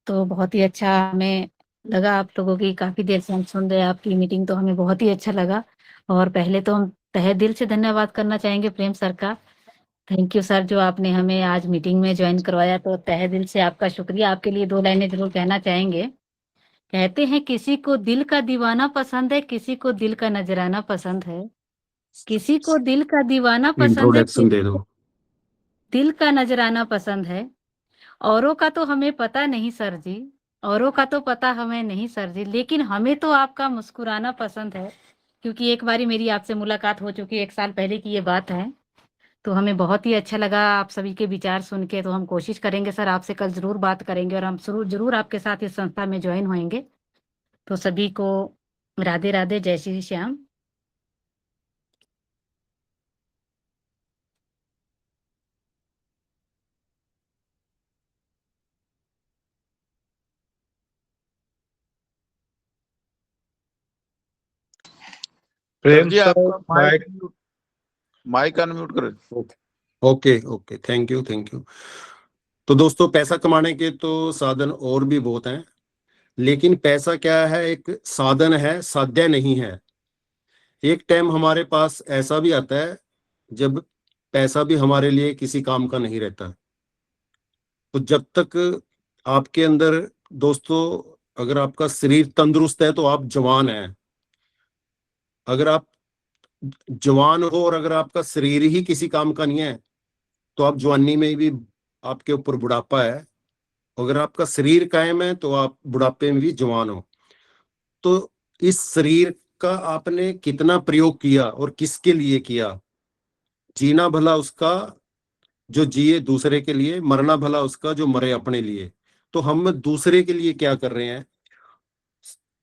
[SPEAKER 19] तो बहुत ही अच्छा हमें लगा आप लोगों की, काफी देर से हम सुन रहे हैं आपकी मीटिंग, तो हमें बहुत ही अच्छा लगा। और पहले तो हम तहे दिल से धन्यवाद करना चाहेंगे प्रेम सर का। थैंक यू सर, जो आपने हमें आज मीटिंग में ज्वाइन करवाया, तो तहे दिल से आपका शुक्रिया। आपके लिए 2 लाइनें जरूर कहना चाहेंगे। कहते हैं किसी को दिल का दीवाना पसंद है, किसी को दिल का नजराना पसंद है, किसी को दिल का दीवाना पसंद है,
[SPEAKER 3] इंट्रोडक्शन दे दो।
[SPEAKER 19] दिल का नजराना पसंद है। औरों का तो हमें पता नहीं सर जी, औरों का तो पता हमें नहीं सर जी, लेकिन हमें तो आपका मुस्कुराना पसंद है। क्योंकि एक बारी मेरी आपसे मुलाकात हो चुकी है, 1 साल पहले की ये बात है। तो हमें बहुत ही अच्छा लगा आप सभी के विचार सुन के। तो हम कोशिश करेंगे सर, आपसे कल जरूर बात करेंगे और हम जरूर आपके साथ इस संस्था में ज्वाइन होंगे। तो सभी को राधे राधे, जय श्री श्याम।
[SPEAKER 2] सर जी आपका माइक अनम्यूट करें।
[SPEAKER 3] Okay, thank you. तो दोस्तों, पैसा कमाने के तो साधन और भी बहुत हैं, लेकिन पैसा क्या है, एक साधन है, साध्य नहीं है। एक टाइम हमारे पास ऐसा भी आता है जब पैसा भी हमारे लिए किसी काम का नहीं रहता। तो जब तक आपके अंदर दोस्तों, अगर आपका शरीर तंदुरुस्त है तो आप जवान हैं। अगर आप जवान हो और अगर आपका शरीर ही किसी काम का नहीं है तो आप जवानी में भी आपके ऊपर बुढ़ापा है। अगर आपका शरीर कायम है तो आप बुढ़ापे में भी जवान हो। तो इस शरीर का आपने कितना प्रयोग किया और किसके लिए किया? जीना भला उसका जो जिए दूसरे के लिए, मरना भला उसका जो मरे अपने लिए। तो हम दूसरे के लिए क्या कर रहे हैं,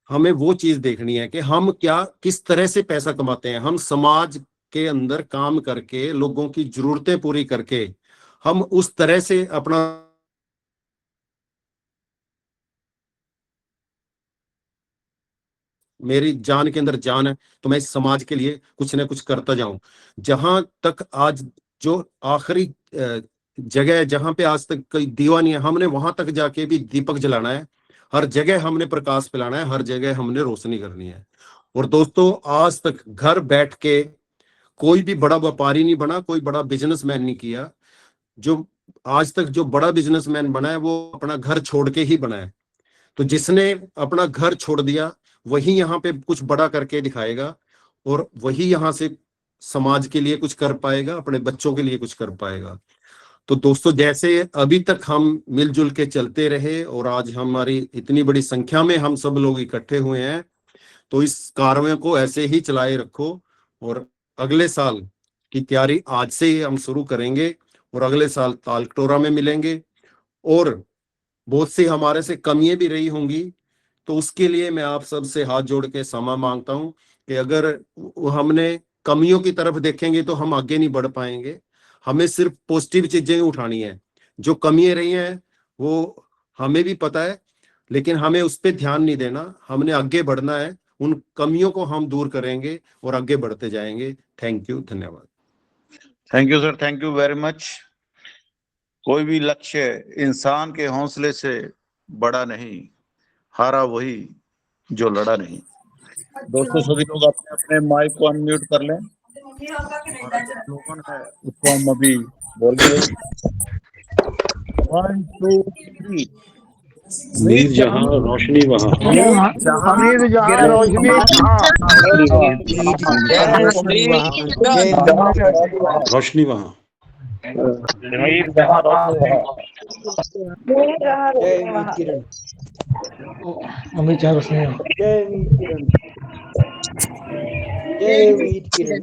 [SPEAKER 3] हमें वो चीज देखनी है कि हम क्या, किस तरह से पैसा कमाते हैं। हम समाज के अंदर काम करके, लोगों की जरूरतें पूरी करके, हम उस तरह से अपना मेरी जान के अंदर जान है तो मैं इस समाज के लिए कुछ ना कुछ करता जाऊं। जहां तक आज जो आखिरी जगह, जहां पे आज तक कोई दीवा नहीं है, हमने वहां तक जाके भी दीपक जलाना है। हर जगह हमने प्रकाश फैलाना है, हर जगह हमने रोशनी करनी है। और दोस्तों, आज तक घर बैठ के कोई भी बड़ा व्यापारी नहीं बना, कोई बड़ा बिजनेसमैन नहीं किया। जो आज तक जो बड़ा बिजनेसमैन बना है वो अपना घर छोड़ के ही बना है। तो जिसने अपना घर छोड़ दिया वही यहाँ पे कुछ बड़ा करके दिखाएगा, और वही यहाँ से समाज के लिए कुछ कर पाएगा, अपने बच्चों के लिए कुछ कर पाएगा। तो दोस्तों, जैसे अभी तक हम मिलजुल के चलते रहे और आज हमारी इतनी बड़ी संख्या में हम सब लोग इकट्ठे हुए हैं, तो इस कार्य को ऐसे ही चलाए रखो। और अगले साल की तैयारी आज से ही हम शुरू करेंगे और अगले साल तालकटोरा में मिलेंगे। और बहुत सी हमारे से कमियां भी रही होंगी, तो उसके लिए मैं आप सब से हाथ जोड़ के क्षमा मांगता हूं कि अगर हमने कमियों की तरफ देखेंगे तो हम आगे नहीं बढ़ पाएंगे। हमें सिर्फ पॉजिटिव चीजें उठानी है। जो कमियां रही हैं वो हमें भी पता है, लेकिन हमें उस पर ध्यान नहीं देना, हमने आगे बढ़ना है। उन कमियों को हम दूर करेंगे और आगे बढ़ते जाएंगे। थैंक यू, धन्यवाद।
[SPEAKER 2] Thank you sir, thank you very much. कोई भी लक्ष्य इंसान के हौसले से बड़ा नहीं, हारा वही जो लड़ा नहीं। दोस्तों, सभी लोग अपने अपने माइक को अनम्यूट कर लें। स्लोगन है उसको हम अभी बोलेंगे। 1 2 3।
[SPEAKER 13] मीर जहां रोशनी वहां।
[SPEAKER 16] मीर जहां रोशनी
[SPEAKER 13] रोशनी वहां।
[SPEAKER 18] मीर जहां रोशनी वहां।
[SPEAKER 15] अमित चार उसने
[SPEAKER 11] जय वीर किरण।